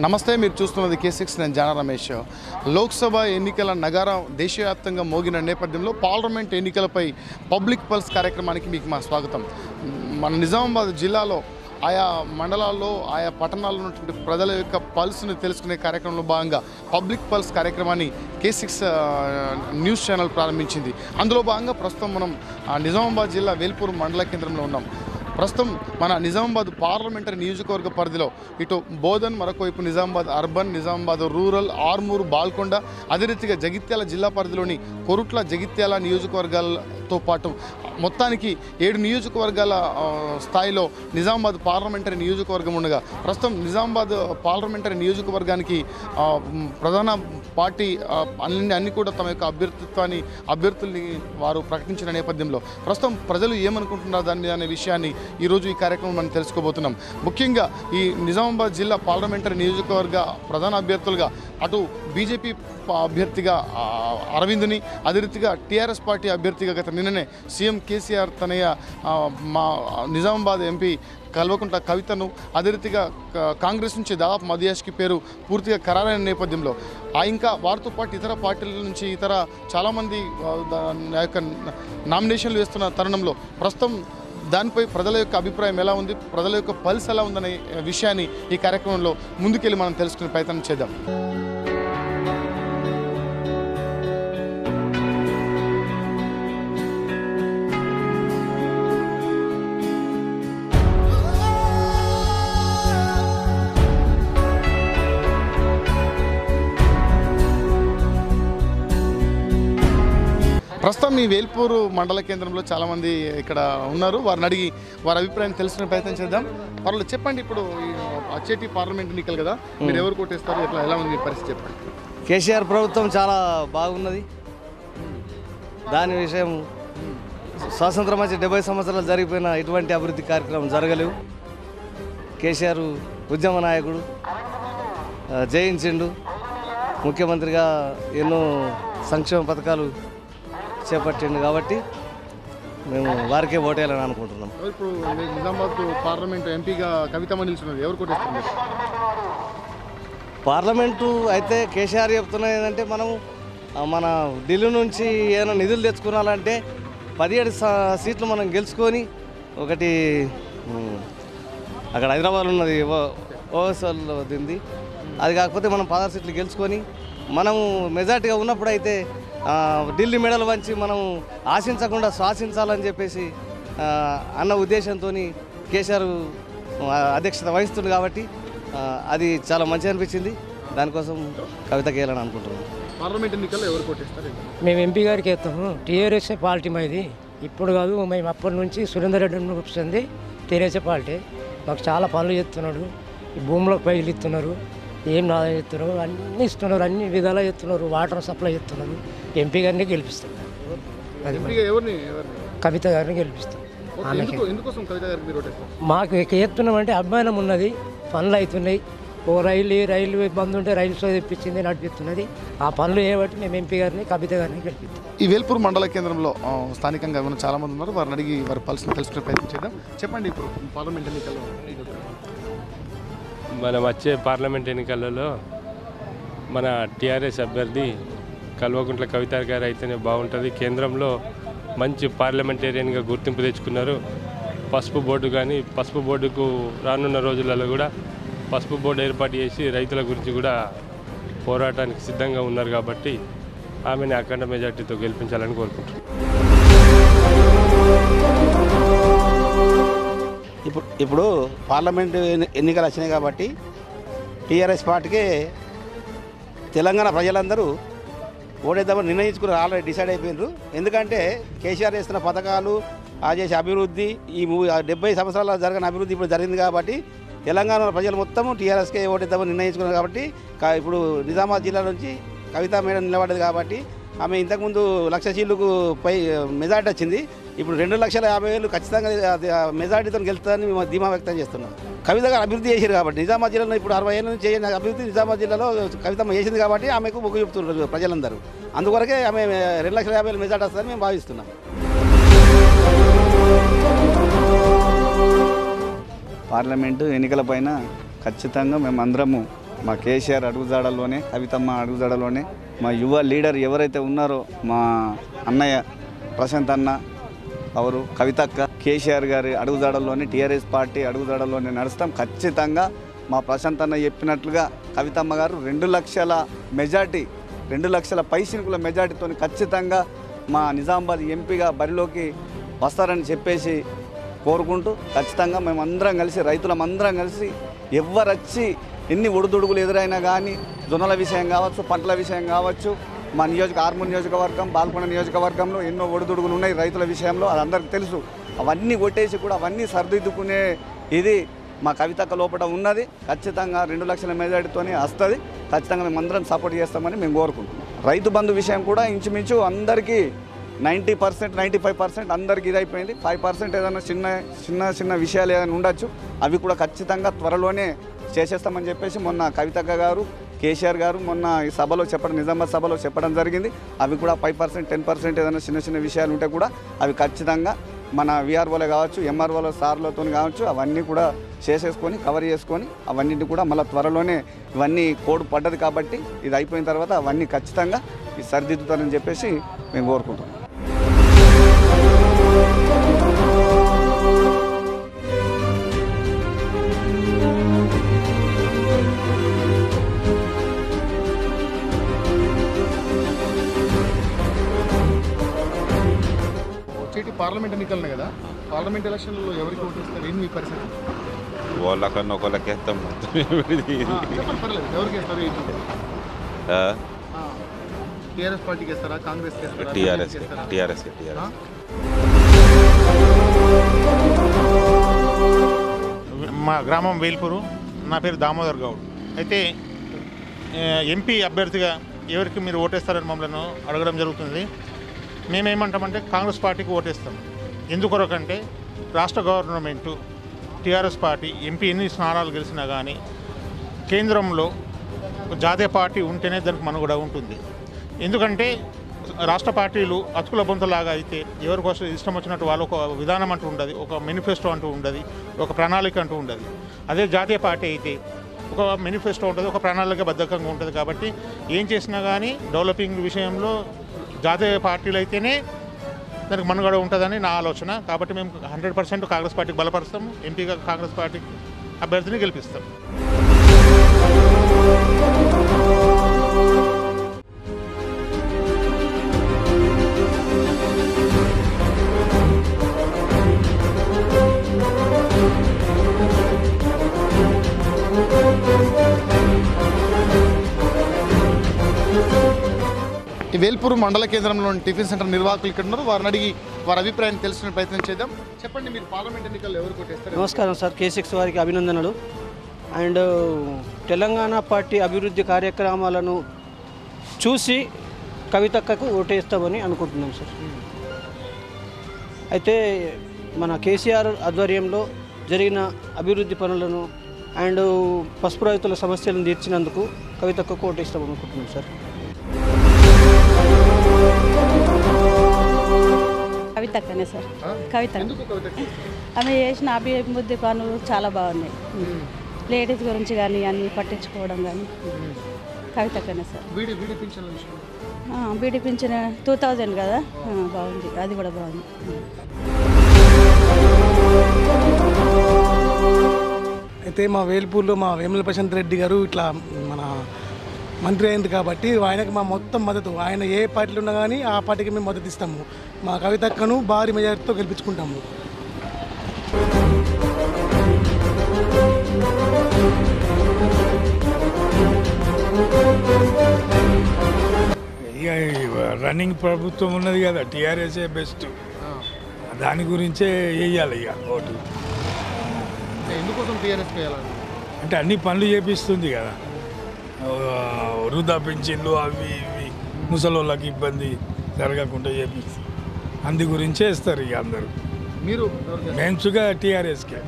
నమస్తే, మీరు చూస్తున్నది K6. నేను జానా రమేష్. లోక్సభ ఎన్నికల నగారం దేశవ్యాప్తంగా మోగిన నేపథ్యంలో పార్లమెంట్ ఎన్నికలపై పబ్లిక్ పల్స్ కార్యక్రమానికి మీకు మా స్వాగతం. మన నిజామాబాద్ జిల్లాలో ఆయా మండలాల్లో ఆయా పట్టణాల్లో ఉన్నటువంటి ప్రజల యొక్క పల్స్ని తెలుసుకునే కార్యక్రమంలో భాగంగా పబ్లిక్ పల్స్ కార్యక్రమాన్ని K6 న్యూస్ ఛానల్ ప్రారంభించింది. అందులో భాగంగా ప్రస్తుతం మనం నిజామాబాద్ జిల్లా వేల్పూర్ మండల కేంద్రంలో ఉన్నాం. ప్రస్తుతం మన నిజామాబాద్ పార్లమెంటరీ నియోజకవర్గ పరిధిలో ఇటు బోధన్, మరొక వైపు నిజామాబాద్ అర్బన్, నిజామాబాద్ రూరల్, ఆర్మూరు, బాల్కొండ, అదే రీతిగా జగిత్యాల జిల్లా పరిధిలోని కొరుట్ల, జగిత్యాల నియోజకవర్గాలతో పాటు మొత్తానికి 7 నియోజకవర్గాల స్థాయిలో నిజామాబాద్ పార్లమెంటరీ నియోజకవర్గం ఉండగా ప్రస్తుతం నిజామాబాద్ పార్లమెంటరీ నియోజకవర్గానికి ప్రధాన పార్టీ అన్ని కూడా తమ యొక్క అభ్యర్థుల్ని వారు ప్రకటించిన నేపథ్యంలో ప్రస్తుతం ప్రజలు ఏమనుకుంటున్నారు దాని మీద అనే విషయాన్ని ఈరోజు ఈ కార్యక్రమం మనం తెలుసుకోబోతున్నాం. ముఖ్యంగా ఈ నిజామాబాద్ జిల్లా పార్లమెంటరీ నియోజకవర్గ ప్రధాన అభ్యర్థులుగా అటు బీజేపీ అభ్యర్థిగా అరవింద్ని, అదే రీతిగా టీఆర్ఎస్ పార్టీ అభ్యర్థిగా గత నిన్ననే సీఎం కేసీఆర్ తనయ్య మా నిజామాబాద్ ఎంపీ కల్వకుంట్ల కవితను, అదే రీతిగా కాంగ్రెస్ నుంచి దాదాపు మదియాష్కి పేరు పూర్తిగా ఖరారైన నేపథ్యంలో ఇంకా వారితో పాటు ఇతర పార్టీల నుంచి ఇతర చాలామంది యొక్క నామినేషన్లు వేస్తున్న తరుణంలో ప్రస్తుతం దానిపై ప్రజల యొక్క అభిప్రాయం ఎలా ఉంది, ప్రజల యొక్క పల్స్ ఎలా ఉందనే విషయాన్ని ఈ కార్యక్రమంలో ముందుకెళ్ళి మనం తెలుసుకునే ప్రయత్నం చేద్దాం. ప్రస్తుతం ఈ వేల్పూరు మండల కేంద్రంలో చాలామంది ఇక్కడ ఉన్నారు. వారిని అడిగి వారి అభిప్రాయం తెలుసుకునే ప్రయత్నం చేద్దాం. వాళ్ళు చెప్పండి, ఇప్పుడు వచ్చేటి పార్లమెంట్ ఎన్నికలు కదా, మీరు ఎవరు కొట్టేస్తారు, ఎలా ఉంది పరిస్థితి చెప్పండి. కేసీఆర్ ప్రభుత్వం చాలా బాగున్నది. దాని విషయం స్వాతంత్రం వచ్చి 70 సంవత్సరాలు జరిగిపోయిన ఇటువంటి అభివృద్ధి కార్యక్రమం జరగలేవు. కేసీఆర్ ఉద్యమ నాయకుడు, జయించిండు, ముఖ్యమంత్రిగా ఎన్నో సంక్షేమ పథకాలు చేపట్టిండు కాబట్టి మేము వారికే ఓటేయాలని అనుకుంటున్నాం. ఇప్పుడు నిజామాబాద్ పార్లమెంట్ ఎంపీగా కవితమ్మ నిలుచున్నది, ఎవరు కొట్టేస్తున్నారు? పార్లమెంటు అయితే కేసీఆర్ చెప్తున్నది ఏంటంటే మనం మన ఢిల్లీ నుంచి ఏమైనా నిధులు తెచ్చుకోవాలంటే 17 సీట్లు మనం గెలుచుకొని ఒకటి అక్కడ హైదరాబాద్ ఉన్నది ఓఎస్ఎల్ దింది, అది కాకపోతే మనం 16 సీట్లు గెలుచుకొని మనం మెజార్టీగా ఉన్నప్పుడు అయితే ఢిల్లీ మెడల్ వంచి మనం ఆశించకుండా శ్వాసించాలని చెప్పేసి అన్న ఉద్దేశంతో కేసీఆర్ అధ్యక్షత వహిస్తుంది కాబట్టి అది చాలా మంచిగా అనిపించింది. దానికోసం కవితకి వేయాలని అనుకుంటున్నాం. పార్లమెంట్ ఎన్నికల్లో ఎవరు కొట్టేస్తారు? మేము ఎంపీ గారికి వేస్తాము. టీఆర్ఎస్ పార్టీ మాది, ఇప్పుడు కాదు, మేము అప్పటి నుంచి సురేందర్ రెడ్డి వస్తుంది. టీఆర్ఎస్ పార్టీ మాకు చాలా పనులు చేస్తున్నాడు. ఈ భూములకు పైలు ఇస్తున్నారు, ఏం నాదా చేస్తున్నారు, అన్నీ ఇస్తున్నారు, అన్ని విధాలా చేస్తున్నారు, వాటర్ సప్లై చేస్తున్నారు. ఎంపీ గారిని గెలిపిస్తున్నారు. కవిత గారిని గెలిపిస్తాం. మాకు చేస్తున్నామంటే అభిమానం ఉన్నది, పనులు అవుతున్నాయి. ఓ రైలు బంద్ ఉంటే రైలు సో తెప్పించింది, నడిపిస్తున్నది. ఆ పనులు ఏబట్టి మేము ఎంపీ గారిని, కవిత గారిని గెలిపిస్తాం. ఈ వేల్పూర్ మండల కేంద్రంలో స్థానికంగా ఉన్న చాలామంది ఉన్నారు. వారిని అడిగి వారి పల్స్ని తెలుసుకునే ప్రయత్నం చేద్దాం. చెప్పండి, ఇప్పుడు పార్లమెంట్ ఎన్నికల్లో మనం వచ్చే పార్లమెంట్ ఎన్నికలలో మన టీఆర్ఎస్ అభ్యర్థి కల్వకుంట్ల కవిత గారు అయితేనే బాగుంటుంది. కేంద్రంలో మంచి పార్లమెంటేరియన్గా గుర్తింపు తెచ్చుకున్నారు. పసుపు బోర్డు కానీ, పసుపు బోర్డుకు రానున్న రోజులలో కూడా పసుపు బోర్డు ఏర్పాటు చేసి రైతుల గురించి కూడా పోరాటానికి సిద్ధంగా ఉన్నారు కాబట్టి ఆమెను అఖండ మెజార్టీతో గెలిపించాలని కోరుకుంటున్నాను. ఇప్పుడు పార్లమెంటు ఎన్నికలు వచ్చినాయి కాబట్టి టీఆర్ఎస్ పార్టీకే తెలంగాణ ప్రజలందరూ ఓటేద్దామని నిర్ణయించుకుని ఆల్రెడీ డిసైడ్ అయిపోయినారు. ఎందుకంటే కేసీఆర్ చేస్తున్న పథకాలు, చేసే అభివృద్ధి, ఈ 70 సంవత్సరాల జరిగిన అభివృద్ధి ఇప్పుడు జరిగింది కాబట్టి తెలంగాణ ప్రజలు మొత్తం టీఆర్ఎస్కే ఓటేద్దామని నిర్ణయించుకున్నారు. కాబట్టి ఇప్పుడు నిజామాబాద్ జిల్లా నుంచి కవిత మేడం నిలబడ్డది కాబట్టి ఆమె ఇంతకుముందు 1,00,000 సీట్లకు పై మెజార్టీ వచ్చింది. ఇప్పుడు 2,50,000 ఖచ్చితంగా మెజార్టీతో గెలుస్తుందని మేము ధీమా వ్యక్తం చేస్తున్నాం. కవిత గారు అభివృద్ధి చేశారు కాబట్టి నిజామాబాద్ జిల్లాలో ఇప్పుడు 60 ఏళ్ళ నుంచి చేయని అభివృద్ధి నిజామాబాద్ జిల్లాలో కవితమ్మ చేసింది కాబట్టి ఆమెకు మొగ్గు చెప్తున్నారు ప్రజలందరూ. అందువరకే ఆమె 2,50,000 మెజార్టీ వస్తుందని మేము భావిస్తున్నాం. పార్లమెంటు ఎన్నికలపైన ఖచ్చితంగా మేమందరము మా కేసీఆర్ అడుగుజాడల్లోనే, కవితమ్మ అడుగుజాడల్లోనే మా యువ లీడర్ ఎవరైతే ఉన్నారో మా అన్నయ్య ప్రశాంత్ అన్న, అవరు కవితక్క, కేసీఆర్ గారి అడుగుజాడల్లోనే, టీఆర్ఎస్ పార్టీ అడుగుజాడల్లోనే నడుస్తాం. ఖచ్చితంగా మా ప్రశాంత్ అన్న చెప్పినట్లుగా కవితమ్మ గారు 2 లక్షల మెజార్టీ, 2 లక్షల పైసినుకుల మెజార్టీతో ఖచ్చితంగా మా నిజామాబాద్ ఎంపీగా బరిలోకి వస్తారని చెప్పేసి కోరుకుంటూ, ఖచ్చితంగా మేమందరం కలిసి, రైతులమందరం కలిసి, ఎవరొచ్చి ఎన్ని ఒడిదుడుగులు ఎదురైనా కానీ, జొన్నల విషయం కావచ్చు, పంటల విషయం కావచ్చు, మా ఆర్మూర్ నియోజకవర్గం, బాల్కొండ నియోజకవర్గంలో ఎన్నో ఒడిదుడుగులు ఉన్నాయి రైతుల విషయంలో, అది అందరికీ తెలుసు. అవన్నీ కొట్టేసి కూడా అవన్నీ సరిదిద్దుకునే ఇది మా కవితక్క లోపల ఉన్నది. ఖచ్చితంగా 2 లక్షల మెజార్టీతోనే వస్తుంది. ఖచ్చితంగా మేమందరం సపోర్ట్ చేస్తామని మేము కోరుకుంటున్నాం. రైతు బంధు విషయం కూడా ఇంచుమించు అందరికీ 90%, 95% అందరికీ ఇదైపోయింది. 5% ఏదైనా చిన్న విషయాలు ఏదైనా ఉండొచ్చు, అవి కూడా ఖచ్చితంగా త్వరలోనే చేసేస్తామని చెప్పేసి మొన్న కవితక్క గారు, కేసీఆర్ గారు మొన్న ఈ సభలో చెప్పడం, నిజామాబాద్ సభలో చెప్పడం జరిగింది. అవి కూడా 5%, 10% ఏదైనా చిన్న విషయాలు ఉంటే కూడా అవి ఖచ్చితంగా మన విఆర్ఓలే కావచ్చు, ఎంఆర్ఓల సార్లతో కావచ్చు, అవన్నీ కూడా చేసేసుకొని కవర్ చేసుకొని అవన్నింటినీ కూడా మళ్ళీ త్వరలోనే ఇవన్నీ కోడ్ పడ్డది కాబట్టి ఇది అయిపోయిన తర్వాత అవన్నీ ఖచ్చితంగా ఇది సరిదిద్దుతారని చెప్పేసి మేము కోరుకుంటున్నాం. పార్లమెంట్ ఎన్నికలనే కదా, పార్లమెంట్ ఎలక్షన్లలో ఎవరికి ఓటేస్తారు? ఏంటి మీ పరిస్థితి? వాళ్ళకన్నా ఒకళ్ళకి వేస్తాం. చెప్పండి, పర్లేదు. ఎవరికి వేస్తారు? టీఆర్ఎస్ పార్టీకి వేస్తారా, కాంగ్రెస్ టీఆర్ఎస్. మా గ్రామం వేల్పూరు. నా పేరు దామోదర్ గౌడ్. అయితే ఎంపీ అభ్యర్థిగా ఎవరికి మీరు ఓటేస్తారని మమ్మల్ని అడగడం జరుగుతుంది. మేమేమంటామంటే కాంగ్రెస్ పార్టీకి ఓటేస్తాం. ఎందుకొరకంటే రాష్ట్ర గవర్నమెంటు, టీఆర్ఎస్ పార్టీ ఎంపీ ఎన్ని స్థానాలు గెలిచినా కానీ కేంద్రంలో జాతీయ పార్టీ ఉంటేనే దానికి మనుగడ ఉంటుంది. ఎందుకంటే రాష్ట్ర పార్టీలు అతుకుల బొంతలాగా అయితే ఎవరికోసం ఇష్టం వచ్చినట్టు వాళ్ళు ఒక విధానం అంటూ ఉండదు, ఒక మేనిఫెస్టో అంటూ ఉండదు, ఒక ప్రణాళిక అంటూ ఉండదు. అదే జాతీయ పార్టీ అయితే ఒక మేనిఫెస్టో ఉంటుంది, ఒక ప్రణాళిక బద్ధకంగా ఉంటుంది. కాబట్టి ఏం చేసినా కానీ డెవలపింగ్ విషయంలో జాతీయ పార్టీలు అయితేనే దానికి మనుగడ ఉంటుందని నా ఆలోచన. కాబట్టి మేము 100% కాంగ్రెస్ పార్టీకి బలపరుస్తాము. ఎంపీగా కాంగ్రెస్ పార్టీకి అభ్యర్థిని గెలిపిస్తాం. ఈ వేల్పూరు మండల కేంద్రంలోని టిఫిన్ సెంటర్ నిర్వాహకులు ఇక్కడ ఉన్నారు. వారిని అడిగి వారి అభిప్రాయాన్ని తెలుసుకునే ప్రయత్నం చేద్దాం. చెప్పండి, మీరు పార్లమెంట్ ఎన్నికల్లో ఎవరు కొట్టేస్తారు? నమస్కారం సార్, K6 వారికి అభినందనలు. అండ్ తెలంగాణ పార్టీ అభివృద్ధి కార్యక్రమాలను చూసి కవితక్కకు ఓటేస్తామని అనుకుంటున్నాం సార్. అయితే మన కేసీఆర్ ఆధ్వర్యంలో జరిగిన అభివృద్ధి పనులను అండ్ పసుపు రైతుల సమస్యలను తీర్చినందుకు కవితక్కకు ఓటేస్తామని అనుకుంటున్నాం సార్. కవితక్కనే సార్. కవిత ఆమె చేసిన అభివృద్ధి పనులు చాలా బాగున్నాయి. లేడీస్ గురించి కానీ అన్ని పట్టించుకోవడం కానీ కవితక్కనే సార్. బీడీ పింఛన్ 2000 కదా, బాగుంది, అది కూడా బాగుంది. అయితే మా వేల్పూర్లో మా వేముల ప్రశాంత్ రెడ్డి గారు ఇట్లా మన మంత్రి అయింది కాబట్టి ఆయనకు మా మొత్తం మద్దతు. ఆయన ఏ పార్టీలో ఉన్నా కానీ ఆ పార్టీకి మేము మద్దతు ఇస్తాము. మా కవితక్కను భారీ మెజారిటీతో గెలిపించుకుంటాము. ఇక రన్నింగ్ ప్రభుత్వం ఉన్నది కదా, టీఆర్ఎస్ఏ బెస్ట్. దాని గురించే వేయాలి ఇక ఓటు. ఎందుకోసం టీఆర్ఎస్ వేయాలి అంటే అన్ని పనులు చేపిస్తుంది కదా, వృధా పెన్షన్లు అవి ఇవి ముసలోళ్ళకి ఇబ్బంది జరగకుండా చేపిస్తుంది. అందు గురించే ఇస్తారు ఇక అందరూ. మీరు మెయిన్స్గా టీఆర్ఎస్కే.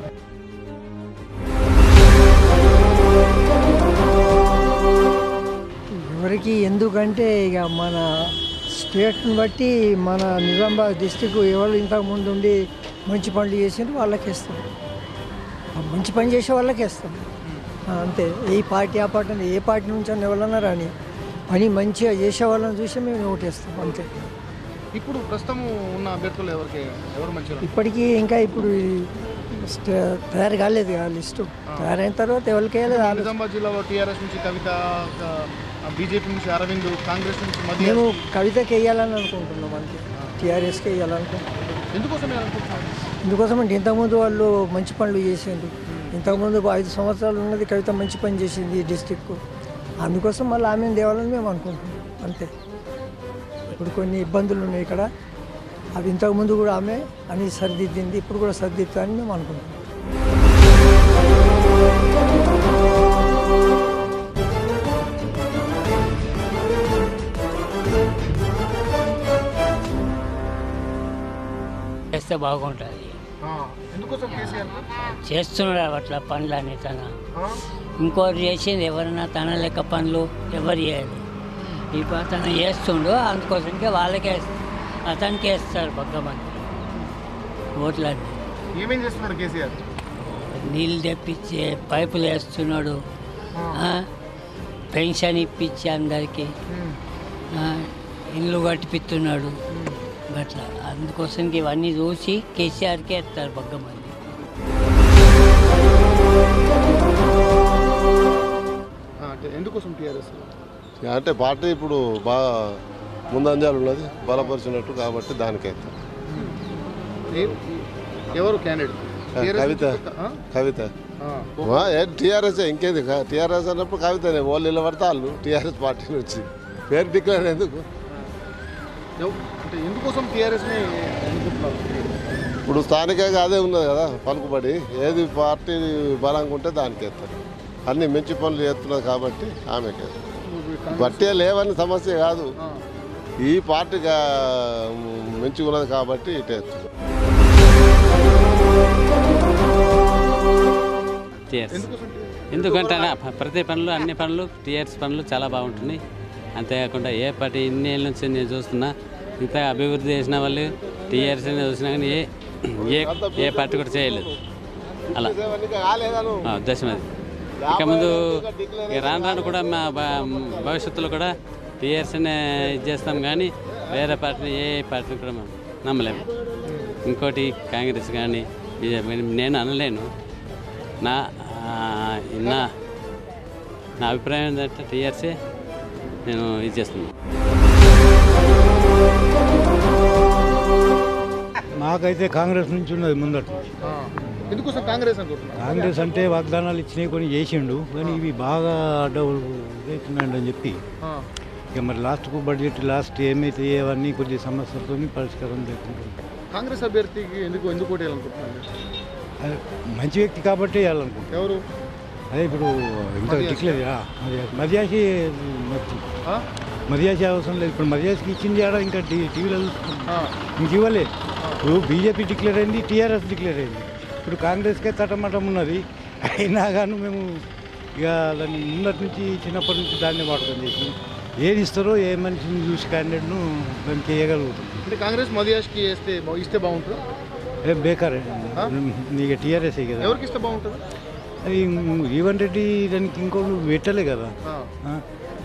ఎవరికి ఎందుకంటే ఇక మన స్టేట్ని బట్టి మన నిజామాబాద్ డిస్టిక్ ఎవరు ఇంతకుముందు ఉండి మంచి పనులు చేసిండ్రు వాళ్ళకి ఇస్తాం, మంచి పని చేసే వాళ్ళకి ఇస్తాం. అంతే. ఈ పార్టీ ఆ పార్టీ అని ఏ పార్టీ నుంచి అన్న ఎవరన్నా రాని పని మంచిగా చేసే వాళ్ళని చూసి మేము ఓటేస్తాం అంతే. ఇప్పుడు ప్రస్తుతం ఉన్న అభ్యర్థులు ఎవరు మంచిగా? ఇప్పటికీ ఇంకా ఇప్పుడు తయారు కాలేదు కదా లిస్టు. తయారైన తర్వాత ఎవరికి వేయాలి. నిజామాబాద్ జిల్లాలో టీఆర్ఎస్ నుంచి కవిత, బీజేపీ నుంచి అరవింద్, కాంగ్రెస్ నుంచి మేము కవితకి వేయాలని అనుకుంటున్నాం అంతే. టీఆర్ఎస్కి వేయాలనుకుంటున్నాం. ఎందుకోసం అంటే ఇంతకుముందు వాళ్ళు మంచి పనులు చేసిండ్రు. ఇంతకుముందు 5 సంవత్సరాలు ఉన్నది కవిత మంచి పని చేసింది ఈ డిస్టిక్కు. అందుకోసం మళ్ళీ ఆమెను తేవాలని మేము అనుకుంటున్నాం అంతే. ఇప్పుడు కొన్ని ఇబ్బందులు ఉన్నాయి ఇక్కడ, అవి ఇంతకుముందు కూడా ఆమె అని సరిదిద్దింది, ఇప్పుడు కూడా సరిదిద్దా అని మేము అనుకుంటున్నాం. చేస్తే బాగుంటుంది. ఎందుకోసం కేసీఆర్ చేస్తున్నాడు అట్లా పనులు అని తన ఇంకోటి చేసింది ఎవరైనా తన లెక్క పనులు ఎవరు చేయదు. ఇప్పుడు అతను చేస్తుండు, అందుకోసంకే వాళ్ళకే అతనికి వేస్తారు పక్క మంది ఓట్లన్నీ. ఏమేం చేస్తున్నాడు కేసీఆర్? నీళ్ళు తెప్పించి పైపులు వేస్తున్నాడు, పెన్షన్ ఇప్పించి అందరికీ ఇల్లు కట్టిపిస్తున్నాడు అట్లా. అందుకోసంకి ఇవన్నీ చూసి కేసీఆర్కే వేస్తారు పక్క మంది. ఎందుకోసం టీఆర్ఎస్ అంటే పార్టీ ఇప్పుడు బాగా ముందంజాలు ఉన్నది, బలపరిచినట్టు కాబట్టి దానికైతే. ఎవరు క్యాండిడేట్? కవిత టీఆర్ఎస్ ఇంకేది టీఆర్ఎస్ అన్నప్పుడు కవితనే వాళ్ళు నిలబడితే వాళ్ళు టీఆర్ఎస్ పార్టీ నుంచి పేరు డిక్లేర్ ఎందుకు? అంటే ఎందుకోసం టీఆర్ఎస్ని ఇప్పుడు స్థానికంగా అదే ఉన్నది కదా పలుకుబడి, ఏది పార్టీ బలంగా ఉంటే దానికి వేస్తారు. అన్ని మంచి పనులు చేస్తున్నది కాబట్టి ఆమెకి బట్టే లేవని సమస్య కాదు, ఈ పార్టీగా మంచిగా ఉన్నది కాబట్టి ఇటు వేస్తారు. ఎందుకంటే ప్రతి పనులు అన్ని పనులు టీఆర్ఎస్ పనులు చాలా బాగుంటున్నాయి. అంతేకాకుండా ఏ పార్టీ ఇన్ని ఏళ్ళ నుంచి నేను చూస్తున్నా ఇంత అభివృద్ధి చేసిన వాళ్ళు టీఆర్ఎస్ చూసినా కానీ ఏ పార్టీ కూడా చేయలేదు. అలా ఉద్దేశం అది. ఇక ముందు రాను రాను కూడా మా భవిష్యత్తులో కూడా టీఆర్ఎస్నే ఇది చేస్తాం కానీ వేరే పార్టీని ఏ పార్టీని కూడా మేము నమ్మలేము. ఇంకోటి కాంగ్రెస్ కానీ నేను అనలేను. నా అభిప్రాయం ఏంటంటే టీఆర్ఎస్ఏ నేను ఇది చేస్తున్నాను. మాకైతే కాంగ్రెస్ నుంచి ఉన్నది ముందట. ఎందుకోసం కాంగ్రెస్ అనుకుంటున్నారు? కాంగ్రెస్ అంటే వాగ్దానాలు ఇచ్చినవి కొన్ని చేసిండు, కానీ ఇవి బాగా డబ్బులు అవుతున్నాయండి అని చెప్పి ఇక మరి లాస్ట్కు బడ్జెట్ లాస్ట్ ఏమైతే అవన్నీ కొద్ది సమస్యలతో పరిష్కారం లేకుంటుంది. కాంగ్రెస్ అభ్యర్థికి ఎందుకు వేయాలనుకుంటున్నారు? అదే మంచి వ్యక్తి కాబట్టి వేయాలనుకుంటున్నాను. ఎవరు? అదే ఇప్పుడు ఇంకా డిక్లేర్ మర్యాసి అవసరం లేదు. ఇప్పుడు మర్యాదకి ఇచ్చింది ఆడ ఇంకా టీవీలో ఇంక ఇవ్వలేదు. ఇప్పుడు బీజేపీ డిక్లేర్ అయింది, టీఆర్ఎస్ డిక్లేర్ అయింది. ఇప్పుడు కాంగ్రెస్కే తటమటం ఉన్నది. అయినా కానీ మేము ఇక దాన్ని ముందటి నుంచి చిన్నప్పటి నుంచి దాన్ని వాడకం చేసి ఏది ఇస్తారో ఏ మనిషిని చూసి క్యాండిడేట్ను దానికి వేయగలుగుతాం. అంటే కాంగ్రెస్ మదియాష్కి ఇస్తే బాగుంటుంది? బేకార్ ఇక టీఆర్ఎస్ కదా. ఎవరికి ఇస్తే బాగుంటుంది? అది రేవంత్ రెడ్డి దానికి ఇంకో పెట్టలే కదా,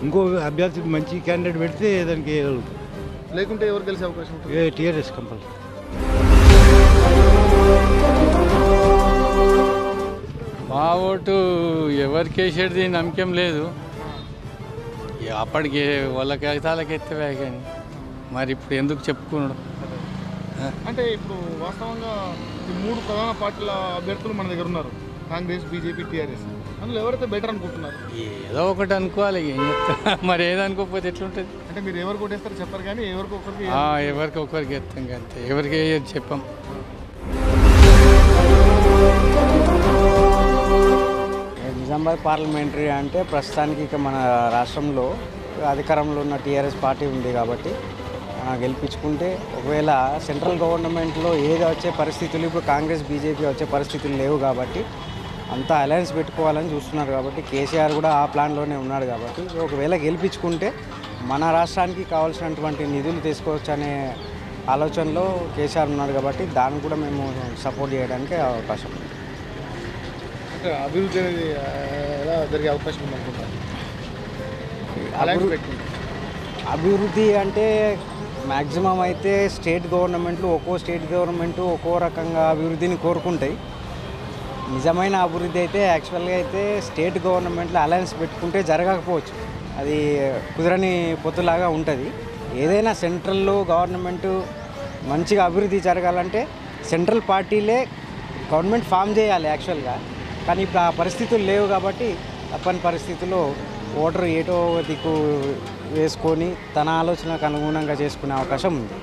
ఇంకో అభ్యర్థి మంచి క్యాండిడేట్ పెడితే దానికి వేయగలుగుతాం. లేకుంటే ఎవరు గెలిచే అవకాశం ఉంటుంది? TRS compulsory. మా ఓటు ఎవరికి వేసేది నమ్మకం లేదు. అప్పటికి వాళ్ళ కాగితాలకు ఎత్తవే కానీ మరి ఇప్పుడు ఎందుకు చెప్పుకున్నాడు? అంటే ఇప్పుడు వాస్తవంగా ఈ 3 ప్రధాన పార్టీల అభ్యర్థులు మన దగ్గర ఉన్నారు, కాంగ్రెస్, బీజేపీ, టీఆర్ఎస్. అందులో ఎవరైతే బెటర్ అనుకుంటున్నారు? ఏదో ఒకటి అనుకోవాలి, ఏం చెప్తా. మరి ఏదో అనుకోకపోతే ఎట్లుంటుంది? అంటే మీరు ఎవరికి కొట్టేస్తారు చెప్పారు కానీ ఎవరికి ఒకరికి ఎత్తాం అంతే, ఎవరికి చెప్పాం. నిజామాబాద్ పార్లమెంటరీ అంటే ప్రస్తుతానికి ఇక మన రాష్ట్రంలో అధికారంలో ఉన్న టీఆర్ఎస్ పార్టీ ఉంది కాబట్టి గెలిపించుకుంటే ఒకవేళ సెంట్రల్ గవర్నమెంట్లో ఏది వచ్చే పరిస్థితులు ఇప్పుడు కాంగ్రెస్ బీజేపీ వచ్చే పరిస్థితులు లేవు కాబట్టి అంతా అలయన్స్ పెట్టుకోవాలని చూస్తున్నారు కాబట్టి కేసీఆర్ కూడా ఆ ప్లాన్లోనే ఉన్నాడు కాబట్టి ఒకవేళ గెలిపించుకుంటే మన రాష్ట్రానికి కావాల్సినటువంటి నిధులు తీసుకోవచ్చు అనే ఆలోచనలో కేసీఆర్ ఉన్నాడు కాబట్టి దాన్ని కూడా మేము సపోర్ట్ చేయడానికి అవకాశం ఉంది. అంటే అభివృద్ధి అనేది ఎలా ఎలా జరిగే అవకాశం ఉందనుకుంటారు? అలాంటి పెట్టుకుంటారు. అభివృద్ధి అంటే మ్యాక్సిమం అయితే స్టేట్ గవర్నమెంట్లు ఒక్కో స్టేట్ గవర్నమెంటు ఒక్కో రకంగా అభివృద్ధిని కోరుకుంటాయి. నిజమైన అభివృద్ధి అయితే యాక్చువల్గా అయితే స్టేట్ గవర్నమెంట్లో అలయన్స్ పెట్టుకుంటే జరగకపోవచ్చు, అది కుదరని పొత్తులాగా ఉంటుంది. ఏదైనా సెంట్రల్లో గవర్నమెంటు మంచిగా అభివృద్ధి జరగాలంటే సెంట్రల్ పార్టీలే గవర్నమెంట్ ఫామ్ చేయాలి యాక్చువల్గా. కానీ ఇప్పుడు ఆ పరిస్థితులు లేవు కాబట్టి తప్పని పరిస్థితుల్లో ఓటర్ ఏటో దిక్కు వేసుకొని తన ఆలోచనకు అనుగుణంగా చేసుకునే అవకాశం ఉంది.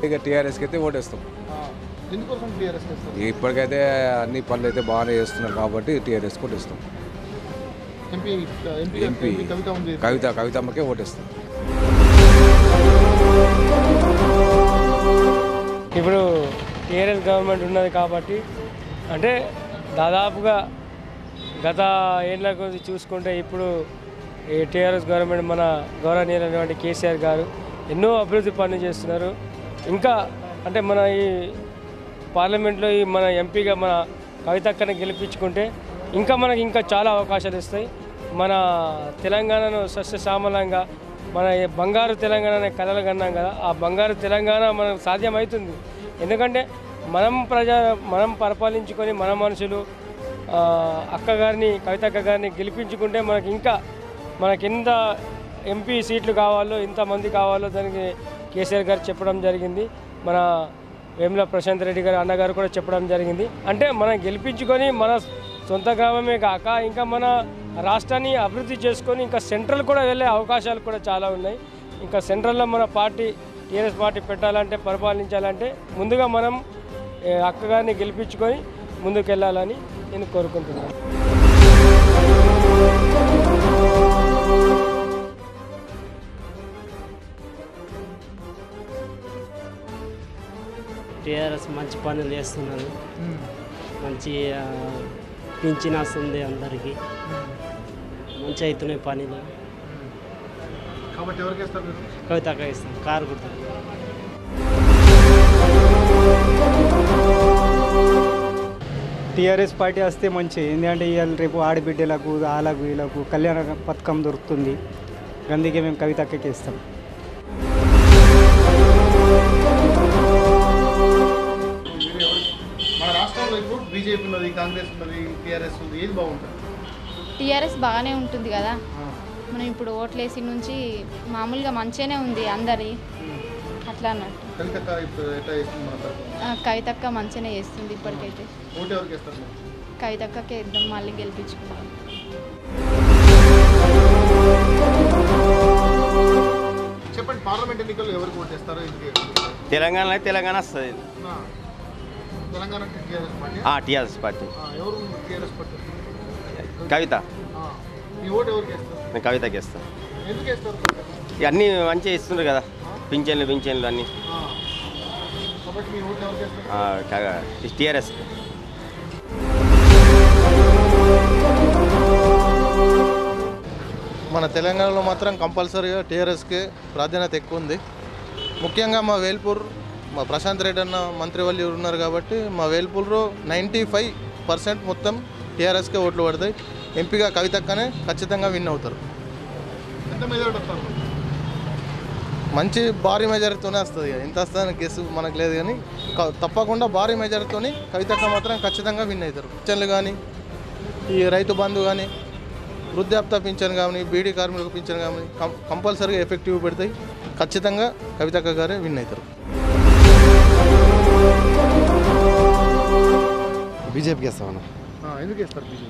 ఇక టీఆర్ఎస్కి అయితే ఓటేస్తాం. ఎందుకోసం టీఆర్ఎస్ చేస్తారు? ఇప్పటికైతే అన్ని పనులు అయితే బాగానే చేస్తున్నారు కాబట్టి టీఆర్ఎస్ ఓటేస్తాం. ఎంపీ కవితమ్మకే ఓటేస్తాం. ఇప్పుడు టీఆర్ఎస్ గవర్నమెంట్ ఉన్నది కాబట్టి అంటే దాదాపుగా గత ఏళ్ళ కొద్ది చూసుకుంటే ఇప్పుడు ఈ టీఆర్ఎస్ గవర్నమెంట్ మన గౌరవనీయులైనటువంటి కేసీఆర్ గారు ఎన్నో అభివృద్ధి పనులు చేస్తున్నారు. ఇంకా అంటే మన ఈ పార్లమెంట్లో ఈ మన ఎంపీగా మన కవితక్కని గెలిపించుకుంటే ఇంకా చాలా అవకాశాలు ఇస్తాయి. మన తెలంగాణను సస్యశ్యామలంగా మన బంగారు తెలంగాణ కలలు కన్నాం కదా, ఆ బంగారు తెలంగాణ మనకు సాధ్యమవుతుంది. ఎందుకంటే మనం పరిపాలించుకొని మన మనుషులు అక్కగారిని కవితక్క గారిని గెలిపించుకుంటే మనకి ఎంత ఎంపీ సీట్లు కావాలో ఇంతమంది కావాలో దానికి కేసీఆర్ గారు చెప్పడం జరిగింది. మన వేముల ప్రశాంత్ రెడ్డి గారు అన్నగారు కూడా చెప్పడం జరిగింది. అంటే మనం గెలిపించుకొని మన సొంత గ్రామమే కాక ఇంకా మన రాష్ట్రాన్ని అభివృద్ధి చేసుకొని ఇంకా సెంట్రల్ కూడా వెళ్ళే అవకాశాలు కూడా చాలా ఉన్నాయి. ఇంకా సెంట్రల్లో మన పార్టీ టీఆర్ఎస్ పార్టీ పెట్టాలంటే పరిపాలించాలంటే ముందుగా మనం అక్కగారిని గెలిపించుకొని ముందుకు వెళ్ళాలని నేను కోరుకుంటున్నాను. టీఆర్ఎస్ మంచి పనులు చేస్తున్నారు, మంచి పింఛన్ వస్తుంది అందరికీ, మంచి అవుతున్నాయి పనులు. కాబట్టి ఎవరికి ఇస్తారు మీరు? కవితక్క ఇస్తాం, కారు కుడతాం. టీఆర్ఎస్ పార్టీ వస్తే మంచి, ఎందుకంటే ఇవాళ రేపు ఆడబిడ్డలకు వాళ్ళకు వీళ్ళకు కళ్యాణ పథకం దొరుకుతుంది, అందుకే మేము కవితక్కకి ఇస్తాం. మన రాష్ట్రంలో ఇప్పుడు బీజేపీ ఉన్నది, కాంగ్రెస్ ఉన్నది, టీఆర్ఎస్ ఉంది, ఏది బాగుంటుంది? టీఆర్ఎస్ బాగానే ఉంటుంది కదా. మనం ఇప్పుడు ఓట్లేసి నుంచి మామూలుగా మంచిగానే ఉంది అందరి అట్లా అన్నట్టు. కవితక్క మంచిగానే చేస్తుంది ఇప్పటికైతే. కవితక్కకే ఇద్దాం, మళ్ళీ గెలిపించుకుందాం. చెప్పండి, పార్లమెంట్ ఎన్నికల్లో ఎవరికి ఓటేస్తారు? తెలంగాణ తెలంగాణ వస్తుంది. Telangana TRS party. ఎవరు టీఆర్ఎస్ పార్టీ? కవిత. మీ ఓటు ఎవరికి వేస్తారు? నేను కవితకి వేస్తాను. ఎందుకు వేస్తారు? అన్నీ మంచిగా ఇస్తుండ్రు కదా, పింఛన్లు అన్నీ. కాబట్టి మీ ఓటు ఎవరికి వేస్తారు? టీఆర్ఎస్. మన తెలంగాణలో మాత్రం కంపల్సరీగా టీఆర్ఎస్కి ప్రాధాన్యత ఎక్కువ ఉంది. ముఖ్యంగా మా వేల్పూర్, మా ప్రశాంత్ రెడ్డి అన్న మంత్రివర్యులు ఉన్నారు కాబట్టి మా వేల్పూర్లో 95% మొత్తం టీఆర్ఎస్కే ఓట్లు పడతాయి. ఎంపీగా కవితక్కనే ఖచ్చితంగా విన్ అవుతారు. ఎంత మెజారిటీ వస్తారు? మంచి భారీ మెజారిటీతోనే వస్తుంది. ఎంత వస్తుందని గెస్ మనకు లేదు, కానీ తప్పకుండా భారీ మెజారిటీతోని కవితక్క మాత్రం ఖచ్చితంగా విన్ అవుతారు. పింఛన్లు కానీ, ఈ రైతు బంధు కానీ, వృద్ధాప్య పింఛన్ కానీ, బీడీ కార్మికులకు పింఛన్ కానీ కంపల్సరీగా ఎఫెక్టివ్ పెడతాయి. ఖచ్చితంగా కవితక్క గారే విన్ అవుతారు. బీజేపీకి వేస్తామన్నా. ఎందుకు వేస్తారు బీజేపీ?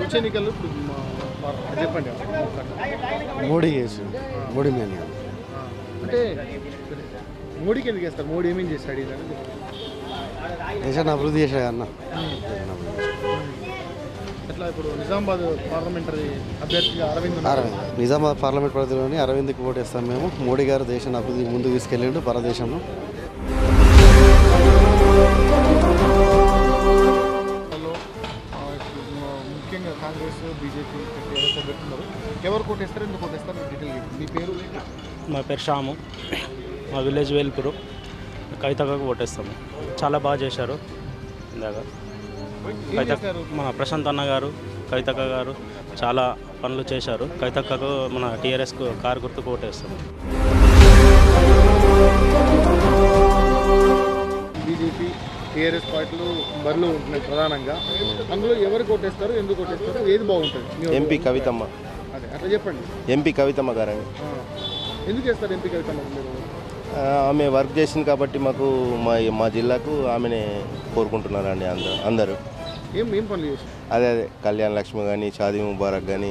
వచ్చే ఎన్నికల్లో చెప్పండి. మోడీకి వేసి మోడీ మ్యాన్. అంటే మోడీకి ఎందుకు వేస్తారు? మోడీ ఏమేం చేస్తాడు? దేశాన్ని అభివృద్ధి చేశాడు అన్న. ఎట్లా ఇప్పుడు నిజామాబాద్ పార్లమెంటరీ అభ్యర్థిగా అరవింద్. నిజామాబాద్ పార్లమెంట్ పరిధిలోని అరవింద్కి ఓటేస్తాం మేము. మోడీ గారు దేశాన్ని అభివృద్ధి ముందుకు తీసుకెళ్ళిండు భారతదేశంలో. ముఖ్యంగా కాంగ్రెస్, బీజేపీ, టీఆర్ఎస్ అభ్యర్థులు ఎవరు కోటేస్తారు? ఎందుకు కోటేస్తారు? డీటెయిల్ మీ పేరు? మా పేరు శ్యాము, మా విలేజ్ వేల్పూరు. కవితకు ఓటేస్తాము. చాలా బాగా చేశారు. ఇందాక మన ప్రశాంత్ అన్న గారు, కవితక్క గారు చాలా పనులు చేశారు. కవితక్కకు మన టీఆర్ఎస్కు కారు గుర్తుకు ఓటేస్తాం. బీజేపీ టీఆర్ఎస్ పార్టీలు బరిలో ఉంటున్నాయి ప్రధానంగా. అందులో ఎవరికి ఓటేస్తారు, ఎందుకు ఓటేస్తారు, ఏది బాగుంటుంది? ఎంపీ కవితమ్మ. అదే అట్లా చెప్పండి. ఎంపీ కవితమ్మ గారని. ఎందుకు చేస్తారు ఎంపీ కవితమ్మ? మీరు ఆమె వర్క్ చేసింది కాబట్టి మాకు మా జిల్లాకు ఆమెనే కోరుకుంటున్నారండి అందరూ. ఏం పనులు చేసి? అదే కళ్యాణ లక్ష్మి కానీ, షాదీ ముబారక్ కానీ,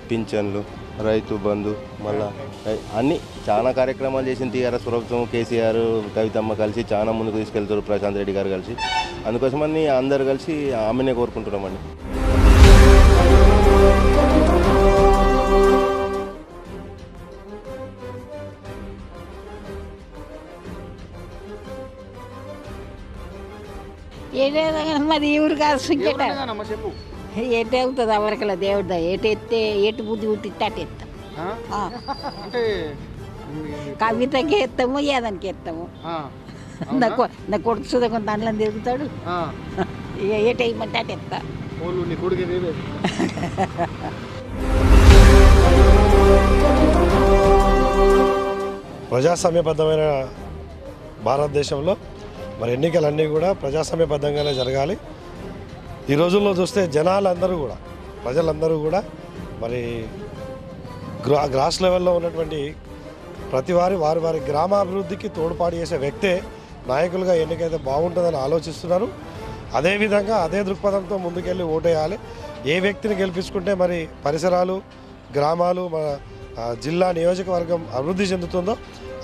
పింఛన్లు, రైతు బంధు, మళ్ళా అన్నీ చాలా కార్యక్రమాలు చేసిన టీఆర్ఎస్ ప్రభుత్వం. కేసీఆర్, కవితమ్మ కలిసి చాలా ముందుకు తీసుకెళ్తారు, ప్రశాంత్ రెడ్డి గారు కలిసి. అందుకోసమని అందరు కలిసి ఆమెనే కోరుకుంటున్నామండి. మరి ఈ ఊరు కాదు ఎటే అవుతుంది అవరకల దేవుడిదా. ఎట్టెత్తే ఎటు బుద్ధి పుట్టిస్తే అటు ఎత్తాం. అంటే కవితకి ఎత్తాము, ఏదానికి ఎత్తాము. నా కొడుకు సుధా కొంత అందులో తిరుగుతాడు. ఇక ఎటు వేయమంటే అటు ఎత్తా. ప్రజాస్వామ్యబద్ధమైన భారతదేశంలో మరి ఎన్నికలన్నీ కూడా ప్రజాస్వామ్యబద్ధంగానే జరగాలి. ఈ రోజుల్లో చూస్తే ప్రజలందరూ కూడా మరి గ్రాస్ లెవెల్లో ఉన్నటువంటి ప్రతి వారి గ్రామాభివృద్ధికి తోడ్పాటు చేసే వ్యక్తే నాయకులుగా ఎన్నికైతే బాగుంటుందని ఆలోచిస్తున్నారు. అదేవిధంగా అదే దృక్పథంతో ముందుకెళ్ళి ఓటేయాలి. ఏ వ్యక్తిని గెలిపించుకుంటే మరి పరిసరాలు, గ్రామాలు, మన జిల్లా, నియోజకవర్గం అభివృద్ధి చెందుతుందో